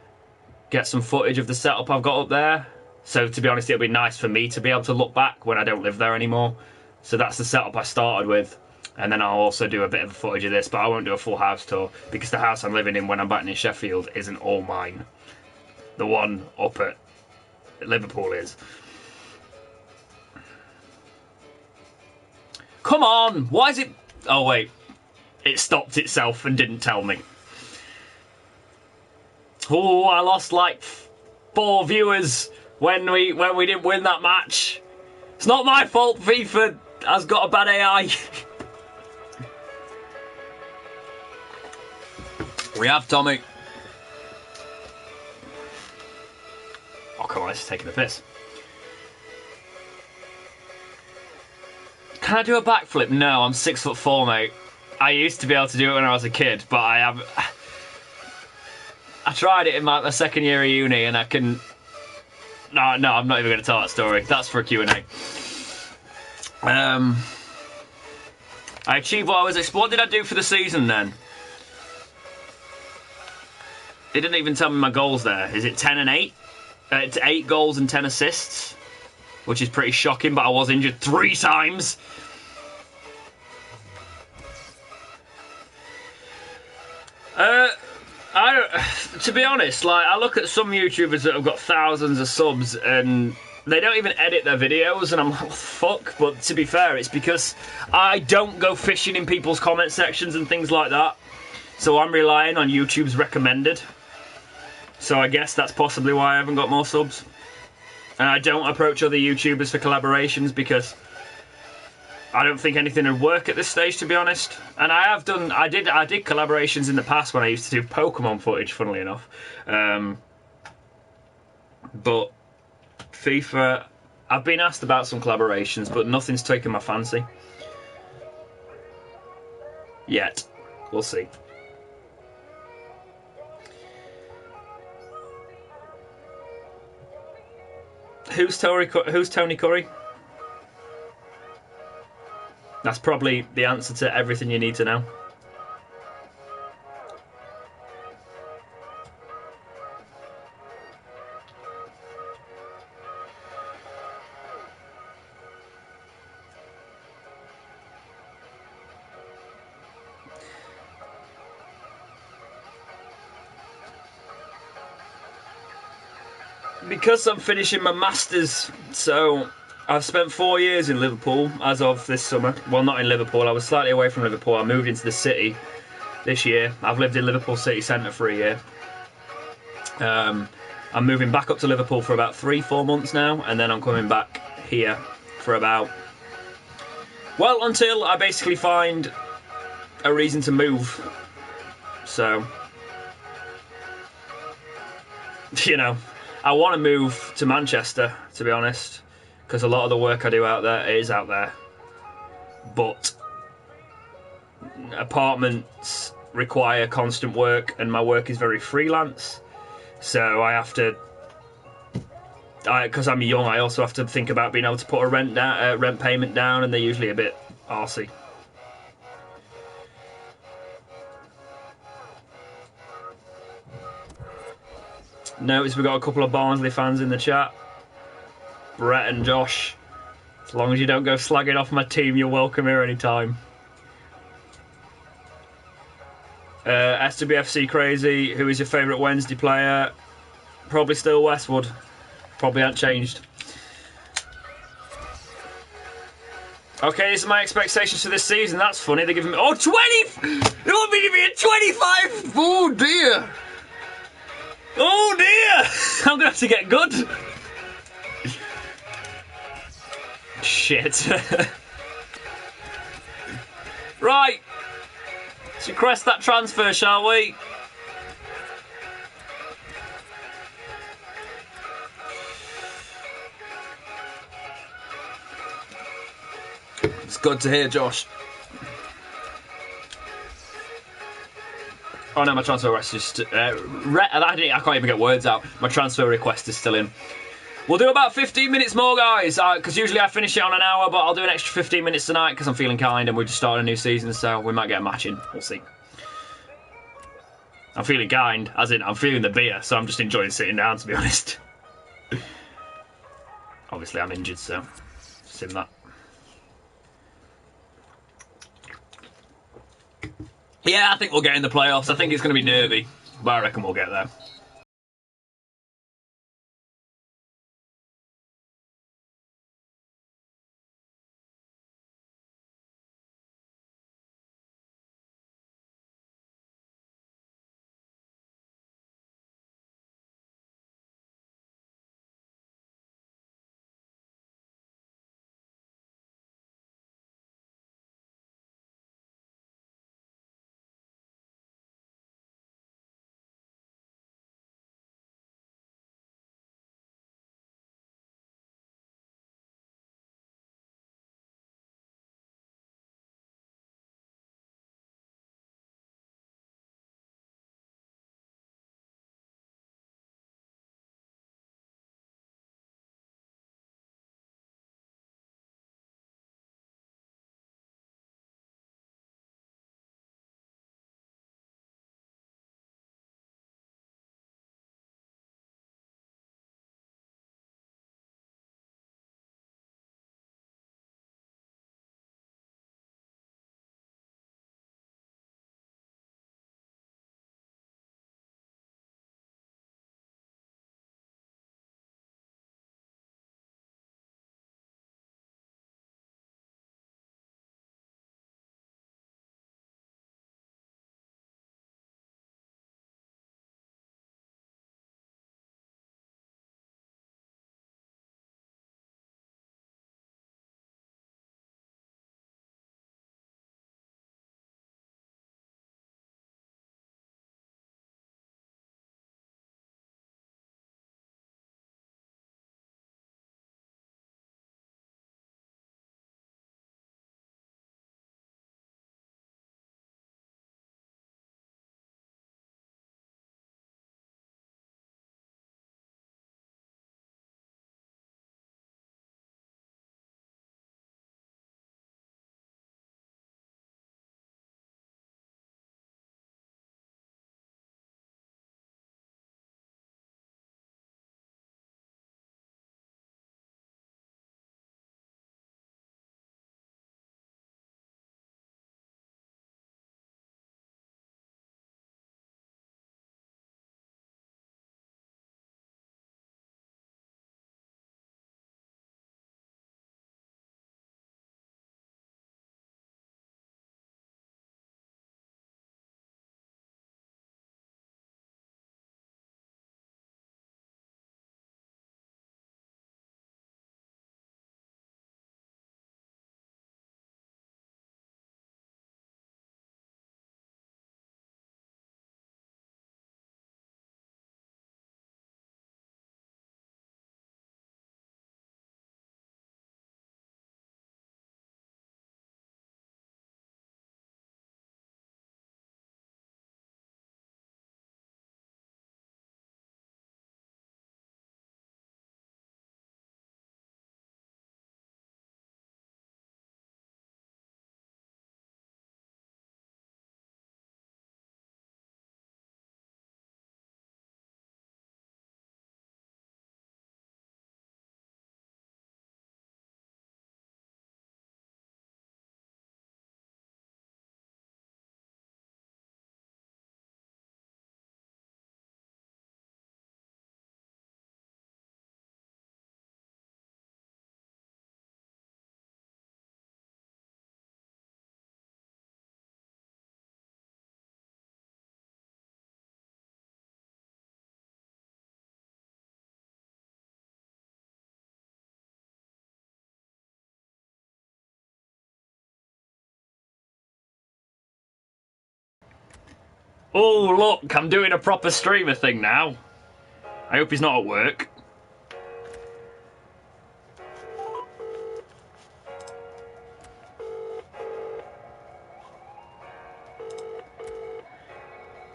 get some footage of the setup I've got up there. So to be honest, it'll be nice for me to be able to look back when I don't live there anymore. So that's the setup I started with. And then I'll also do a bit of footage of this, but I won't do a full house tour because the house I'm living in when I'm back in Sheffield isn't all mine. The one up at Liverpool is. Come on! Why is it... Oh, wait. It stopped itself and didn't tell me. Oh, I lost like 4 viewers when we didn't win that match. It's not my fault FIFA has got a bad AI. We have, Tommy. Oh, come on, this is taking the piss. Can I do a backflip? No, I'm 6'4", mate. I used to be able to do it when I was a kid, but I tried it in my second year of uni, and I can... No, I'm not even going to tell that story. That's for a Q&A. I achieved what I was... What did I do for the season, then? They didn't even tell me my goals there. Is it 10 and 8? It's 8 goals and 10 assists, which is pretty shocking, but I was injured 3 times. To be honest, like, I look at some YouTubers that have got thousands of subs and they don't even edit their videos, and I'm like, fuck. But to be fair, it's because I don't go fishing in people's comment sections and things like that. So I'm relying on YouTube's recommended. So I guess that's possibly why I haven't got more subs. And I don't approach other YouTubers for collaborations because I don't think anything would work at this stage, to be honest. And I did collaborations in the past when I used to do Pokemon footage, funnily enough. But FIFA, I've been asked about some collaborations, but nothing's taken my fancy. Yet. We'll see. Who's Tony Curry? That's probably the answer to everything you need to know. Because I'm finishing my Masters, so I've spent 4 years in Liverpool as of this summer. Well, not in Liverpool, I was slightly away from Liverpool. I moved into the city this year. I've lived in Liverpool city centre for a year. I'm moving back up to Liverpool for about 3-4 months now, and then I'm coming back here for about... well, until I basically find a reason to move. So, you know... I want to move to Manchester, to be honest, because a lot of the work I do out there is out there. But apartments require constant work, and my work is very freelance. So I have to, because I'm young, I also have to think about being able to put a rent payment down, and they're usually a bit arsey. Notice we've got a couple of Barnsley fans in the chat. Brett and Josh. As long as you don't go slagging off my team, you're welcome here anytime. SWFC Crazy, who is your favourite Wednesday player? Probably still Westwood. Probably hasn't changed. Okay, these are my expectations for this season. That's funny. They're giving me... oh, 20! They want me to be a 25! Oh, dear. Oh dear! I'm gonna have to get good. Shit. Right. Let's request that transfer, shall we? It's good to hear, Josh. Oh no, my transfer request is I can't even get words out. My transfer request is still in. We'll do about 15 minutes more, guys, because usually I finish it on an hour, but I'll do an extra 15 minutes tonight because I'm feeling kind and we're just starting a new season, so we might get a match in. We'll see. I'm feeling kind, as in I'm feeling the beer, so I'm just enjoying sitting down, to be honest. Obviously, I'm injured, so sim that. Yeah, I think we'll get in the playoffs. I think it's going to be nervy, but I reckon we'll get there. Oh, look, I'm doing a proper streamer thing now. I hope he's not at work.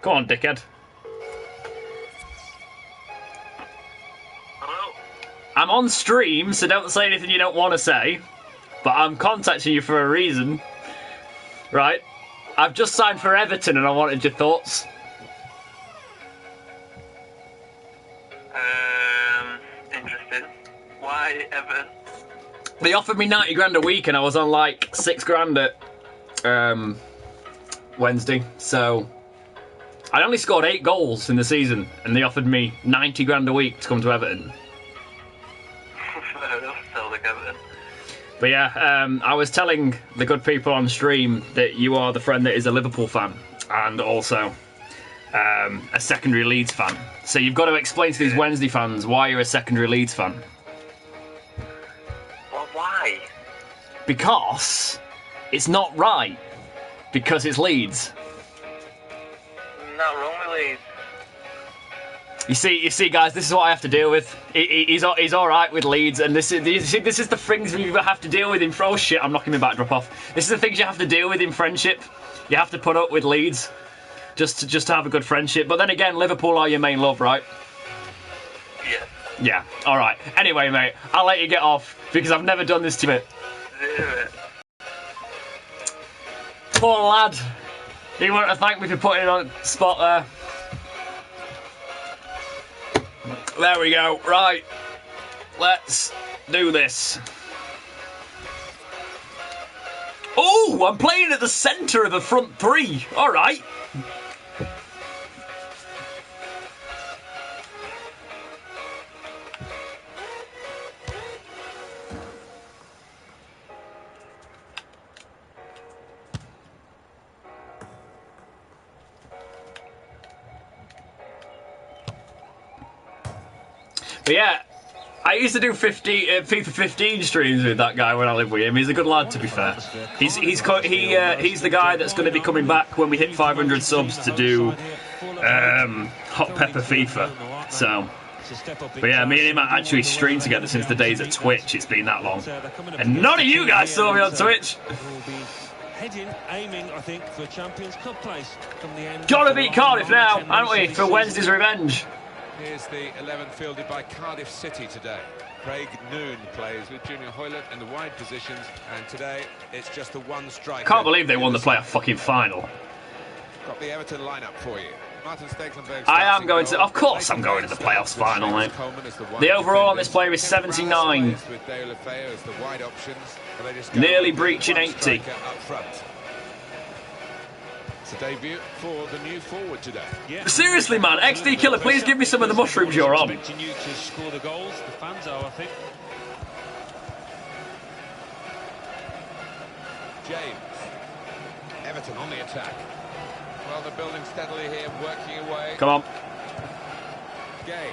Come on, dickhead. Hello? I'm on stream, so don't say anything you don't want to say. But I'm contacting you for a reason. Right? I've just signed for Everton and I wanted your thoughts. Interested. Why Everton? They offered me 90 grand a week and I was on like 6 grand at Wednesday. So I only scored 8 goals in the season and they offered me 90 grand a week to come to Everton. Fair enough, sounds like Everton. But yeah, I was telling the good people on stream that you are the friend that is a Liverpool fan and also a secondary Leeds fan. So you've got to explain to these Wednesday fans why you're a secondary Leeds fan. Well, why? Because it's not right. Because it's Leeds. Not wrong with Leeds. You see, guys, this is what I have to deal with. He's all right with Leeds, and this is the things you have to deal with in oh shit, I'm knocking my backdrop off. This is the things you have to deal with in friendship. You have to put up with Leeds, just to have a good friendship. But then again, Liverpool are your main love, right? Yeah. Yeah. All right. Anyway, mate, I'll let you get off because I've never done this to you. Do it. Poor lad. He wanted to thank me for putting it on spot there. There we go. Right. Let's do this. Oh, I'm playing at the centre of the front three. All right. But yeah, I used to do FIFA 15 streams with that guy when I lived with him. He's a good lad, to be fair. He's the guy that's going to be coming back when we hit 500 subs to do Hot Pepper FIFA. So, but yeah, me and him actually streamed together since the days at Twitch. It's been that long, and none of you guys saw me on Twitch. Aiming, I think, for Champions Cup place from the end. Gotta beat Cardiff now, aren't we, for Wednesday's revenge? Here's the 11 fielded by Cardiff City today. Craig Noon plays with Junior Hoylett in the wide positions, and today it's just the one striker. Can't believe they won the playoff fucking final. Got the Everton lineup for you. Martin Stekelenburg. I am going to, of course I'm going to the playoffs final, mate. The overall on this player is 79. Nearly breaching 80. It's a debut for the new forward today. Yeah. Seriously, man, XD Killer, please give me some of the mushrooms you're on. Expecting you to score the goals. The fans are, I think. James. Everton on the attack. Well, they're building steadily here, working away. Come on. Gay.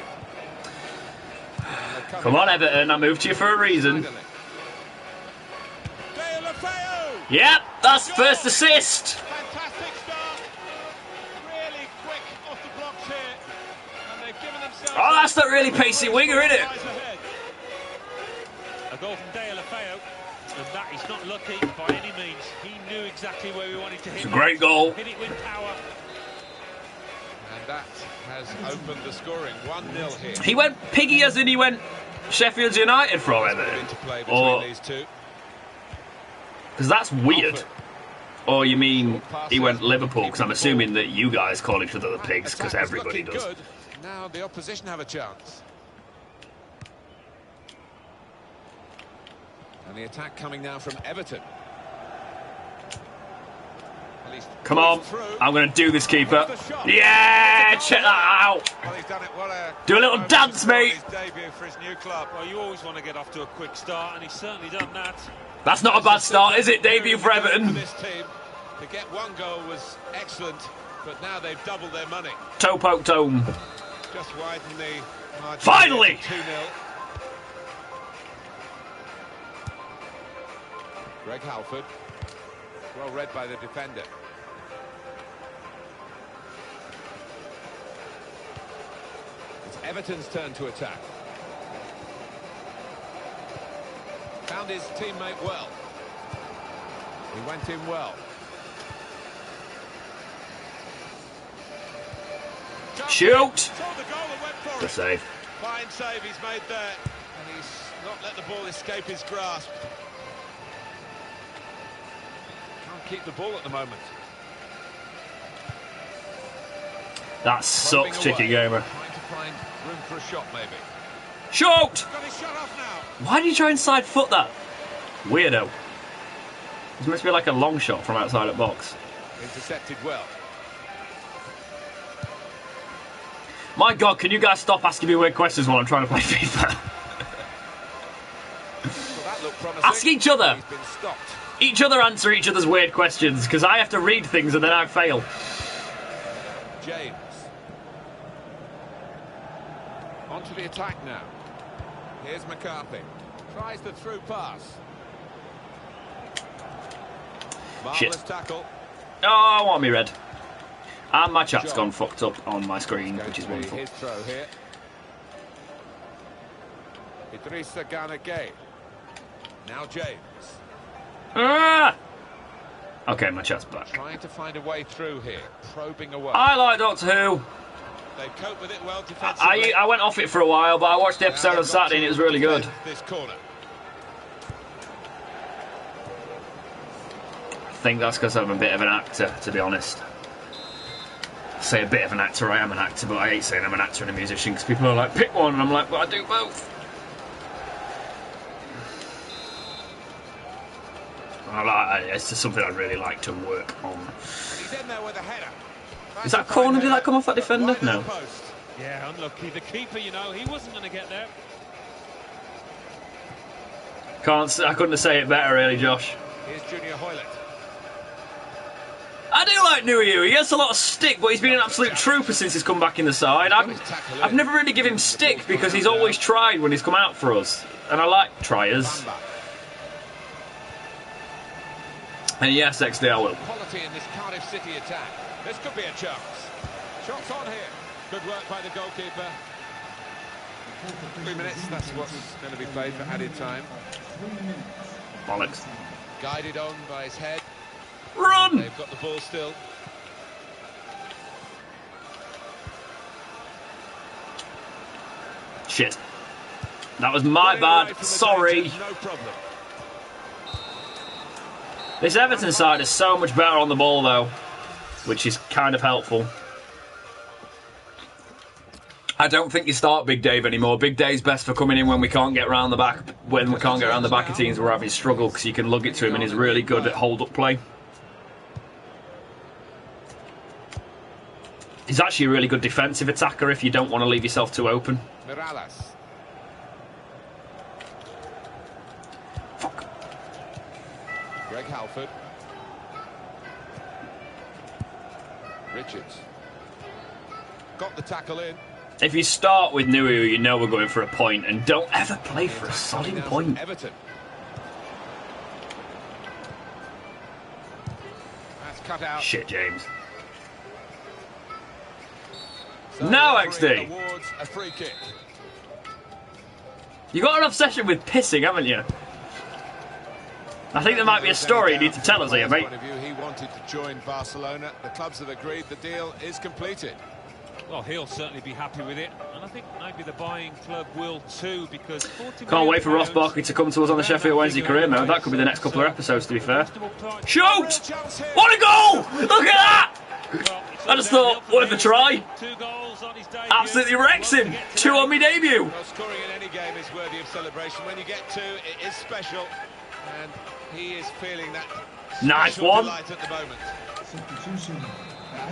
Come on, Everton, I moved to you for a reason. Yep, that's first assist. Fantastic start. Really quick off the blocks here. And they've given themselves... Oh, that's that really pacey winger, isn't it? A goal from De La Feo, and that is not lucky by any means. He knew exactly where we wanted to hit. It's a great goal. Hit it with power. And that has opened the scoring. 1-0 here. He went piggy as in he went Sheffield United from Everton. Interplay between Or, these two. because that's weird. Or you mean he went Liverpool? Because I'm assuming that you guys call each other the pigs, because everybody does. Good. Now the opposition have a chance. And the attack coming now from Everton. At least Come on, I'm going to do this, keeper. Yeah, check that out. Well, he's done it. What a Do a little dance, mate. his debut for his new club. Well, you always want to get off to a quick start, and he's certainly done that. That's not a bad start, is it? Debut for Everton. This team, to get one goal was excellent, but now they've doubled their money. Toe poke tone. Just widen the margin. Finally! 2-0. Greg Halford. Well read by the defender. It's Everton's turn to attack. Found his teammate well. He went in well. Shoot! Good save. Fine save he's made there. And he's not let the ball escape his grasp. Can't keep the ball at the moment. That sucks, Chicky Gamer. Trying to find room for a shot, maybe. Shoot! Got his shot off now. Why do you try and side foot that? Weirdo. This must be like a long shot from outside the box. Intercepted well. My God, can you guys stop asking me weird questions while I'm trying to play FIFA? Well, that looked promising. Ask each other. He's been stopped. Each other answer each other's weird questions, because I have to read things and then I fail. James. On to the attack now. Here's McCarthy. Tries the through pass. Marvellous tackle. Oh, I want me red. And my chat's gone fucked up on my screen, which is wonderful. His throw here. Idrissa Gana Gay. Now James. Ah! Okay, my chat's back. Trying to find a way through here. Probing away. I like Doctor Who. They cope with it well defensively. I went off it for a while, but I watched the episode on Saturday and it was really good. This corner. I think that's because I'm a bit of an actor, to be honest. I say a bit of an actor, I am an actor, but I hate saying I'm an actor and a musician because people are like, pick one, and I'm like, but I do both. It's just something I'd really like to work on. He's in there with a header. Is that a corner? Did that come off that defender? Right No. Yeah, unlucky. The keeper, you know, he wasn't going to get there. I couldn't say it better, really, Josh. Here's Junior Hoylett. I do like Nuiu. He gets a lot of stick, but he's been an absolute trooper since he's come back in the side. I've never really given him stick because he's always tried when he's come out for us. And I like triers. And yes, XD, I will. Quality in this Cardiff City attack. This could be a chance. Shots on here. Good work by the goalkeeper. 3 minutes, that's what's going to be played for added time. Bollocks. Guided on by his head. Run! They've got the ball still. Shit. That was my bad. Sorry. No problem. This Everton side is so much better on the ball, though, which is kind of helpful. I don't think you start Big Dave anymore. Big Dave's best for coming in when we can't get around the back. When we can't get around the back of teams, we're having struggle because you can lug it to him and he's really good at hold-up play. He's actually a really good defensive attacker if you don't want to leave yourself too open. Mirallas. Fuck. Greg Halford. Richards. Got the tackle in. If you start with Nuiu, you know we're going for a point, and don't ever play for a solid point. Everton. That's cut out. Shit, James. So now XD. Awards a free kick. You got an obsession with pissing, haven't you? I think there might be a story you need to tell us here, mate. He wanted to join Barcelona. The clubs have agreed the deal is completed. Well, he'll certainly be happy with it, and I think maybe the buying club will too, because can't wait for Ross Barkley to come to us on the Sheffield Wednesday career mode. That could be the next couple of episodes, to be fair. Shoot! What a goal! Look at that! I just thought, worth a try. Absolutely wrecks him. 2 on me debut. Well, scoring in any game is worthy of celebration. When you get 2, it is special, and he is feeling that nice one. Delight at the moment.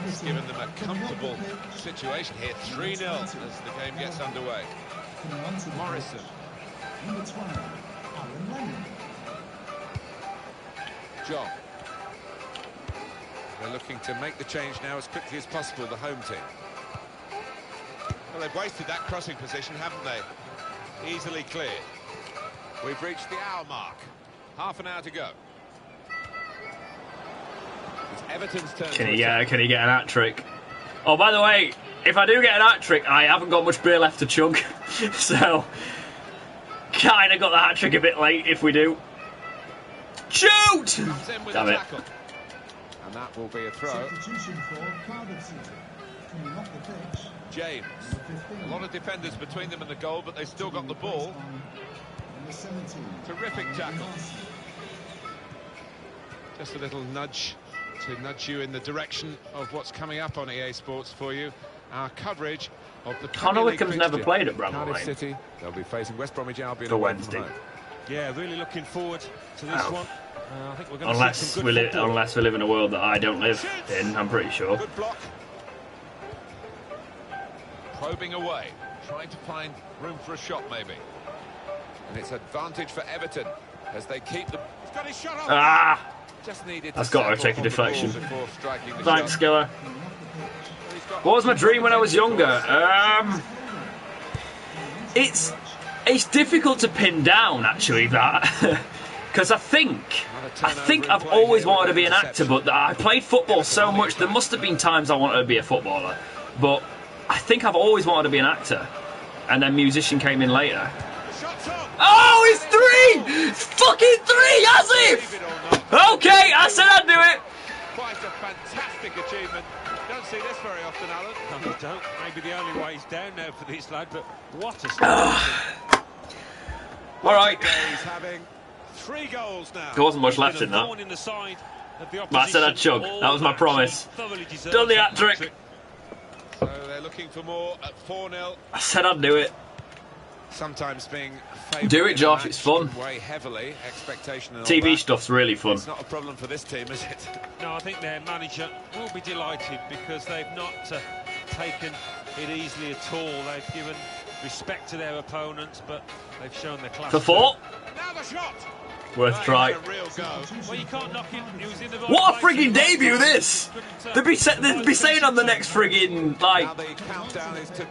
It's given them a comfortable situation here, 3-0 as the game gets underway. Morrison. John. They're looking to make the change now as quickly as possible, the home team. Well, they've wasted that crossing position, haven't they? Easily cleared. We've reached the hour mark. Half an hour to go. It's Everton's turn. Can he get an hat trick? Oh, by the way, if I do get an hat-trick, I haven't got much beer left to chug. So, kind of got the hat-trick a bit late if we do. Shoot! Damn it. And that will be a throw. James. A lot of defenders between them and the goal, but they still got the ball. Terrific tackle. Just a little nudge to nudge you in the direction of what's coming up on EA Sports for you. Our coverage of the Connor Wickham's never played at Bramall Lane. City. They'll be facing West Bromwich Albion for Wednesday. Yeah, really looking forward to this one. I think we're going unless to see some good football. unless we live in a world that I don't live in, I'm pretty sure. Good block. Probing away, trying to find room for a shot maybe. And it's advantage for Everton as they keep the... He's got his shot off. Ah! Just needed That's got to take a deflection. Thanks, shot. Skiller. What was my dream when I was younger? It's difficult to pin down, actually, that. Because I think I've always wanted to be an actor, but I played football so much, there must have been times I wanted to be a footballer. But I think I've always wanted to be an actor. And then musician came in later. Oh, it's 3! It's fucking 3, as if! Okay, I said I'd do it! Quite a fantastic achievement. Don't see this very often, Alan. No, you don't. Maybe the only way is down now for this lad, but what a start. Alright. He's having 3 goals now. There wasn't much left in that. But I said I'd chug. That was my promise. Done the hat-trick. So they're looking for more at 4-0. I said I'd do it. Sometimes being do it, Josh, it's fun. Way heavily, expectation and TV all stuff's really fun. It's not a problem for this team, is it? No, I think their manager will be delighted because they've not taken it easily at all. They've given respect to their opponents, but they've shown their class. For 4? Now the shot. Worth a try. Well, you can't knock him. He was in the right What a place. frigging debut this! They'd be saying on the next frigging, like,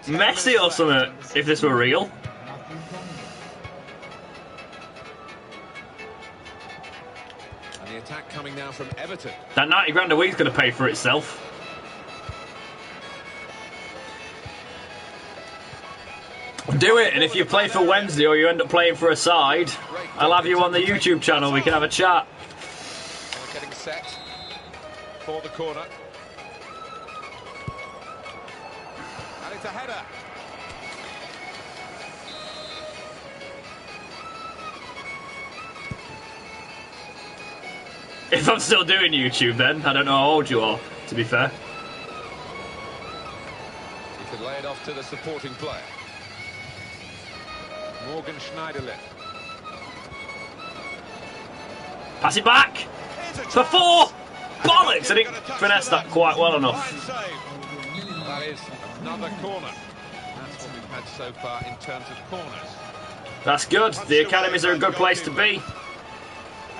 Messi or something, if this were real. And the attack coming now from Everton. That 90 grand a week's going to pay for itself. Do it, and if you play for Wednesday or you end up playing for a side, I'll have you on the YouTube channel, we can have a chat. They're getting set for the corner. And it's a header. If I'm still doing YouTube then, I don't know how old you are, to be fair. He could lay it off to the supporting player. Morgan Schneiderlin. Pass it back! For 4! Bollocks! I didn't finesse that quite well enough. That is another corner. That's what we've had so far in terms of corners. That's good. The academies are a good place to be.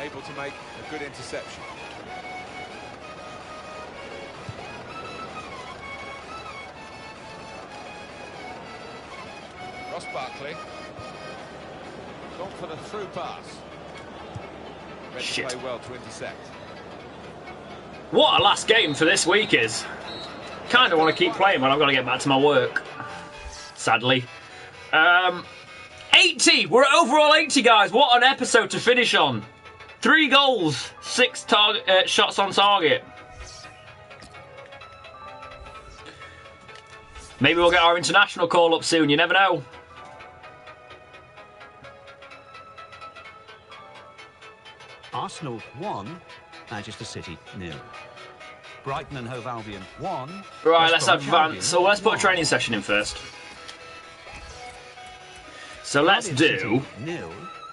Able to make a good interception. Ross Barkley. Gone for the through pass. Ready to play well to intercept. What a last game for this week is. Kind of want to keep playing, but I've got to get back to my work. Sadly. 80! We're at overall 80, guys. What an episode to finish on. 3 goals, 6 shots on target. Maybe we'll get our international call up soon, you never know. Arsenal 1, Manchester City 0. Brighton and Hove Albion 1. Right, let's advance. So let's put a training session in first. So let's do 0,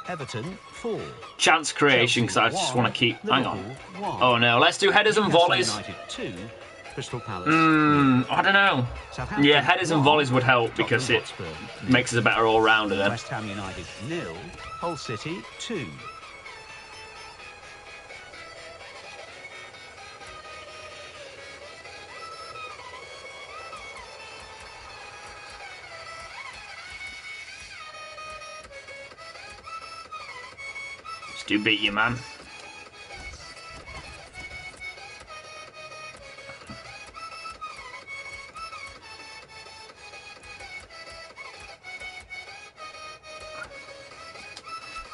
Everton 4. Chance creation, because I just want to keep... Hang on. Oh no, let's do headers and volleys. United 2, Crystal Palace. I don't know. Yeah, headers and volleys would help because it makes us a better all-rounder then. West Ham United 0, Hull City 2. Do beat you, man.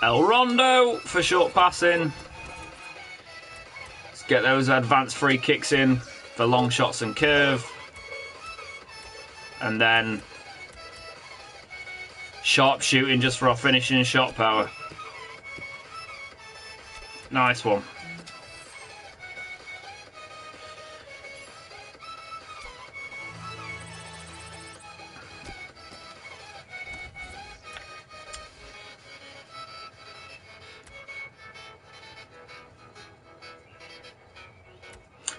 El Rondo for short passing. Let's get those advanced free kicks in for long shots and curve. And then sharp shooting just for our finishing shot power. Nice one.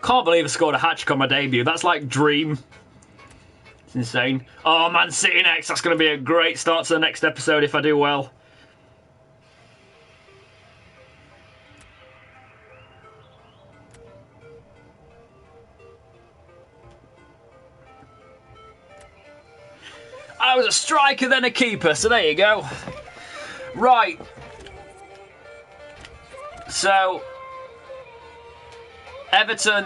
Can't believe I scored a hat-trick on my debut. That's like dream. It's insane. Oh, Man City next. That's going to be a great start to the next episode if I do well. I was a striker, then a keeper, so there you go. Right. So Everton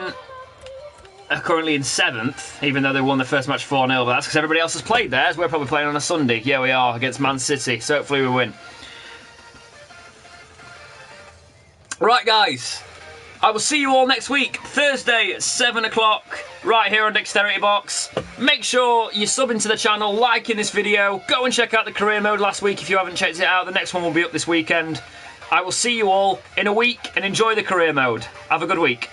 are currently in 7th, even though they won the first match 4-0, but that's because everybody else has played theirs. We're probably playing on a Sunday. Yeah, we are, against Man City, so hopefully we win. Right, guys. I will see you all next week, Thursday at 7 o'clock, right here on Dexterity Box. Make sure you sub into the channel, liking this video. Go and check out the career mode last week if you haven't checked it out. The next one will be up this weekend. I will see you all in a week and enjoy the career mode. Have a good week.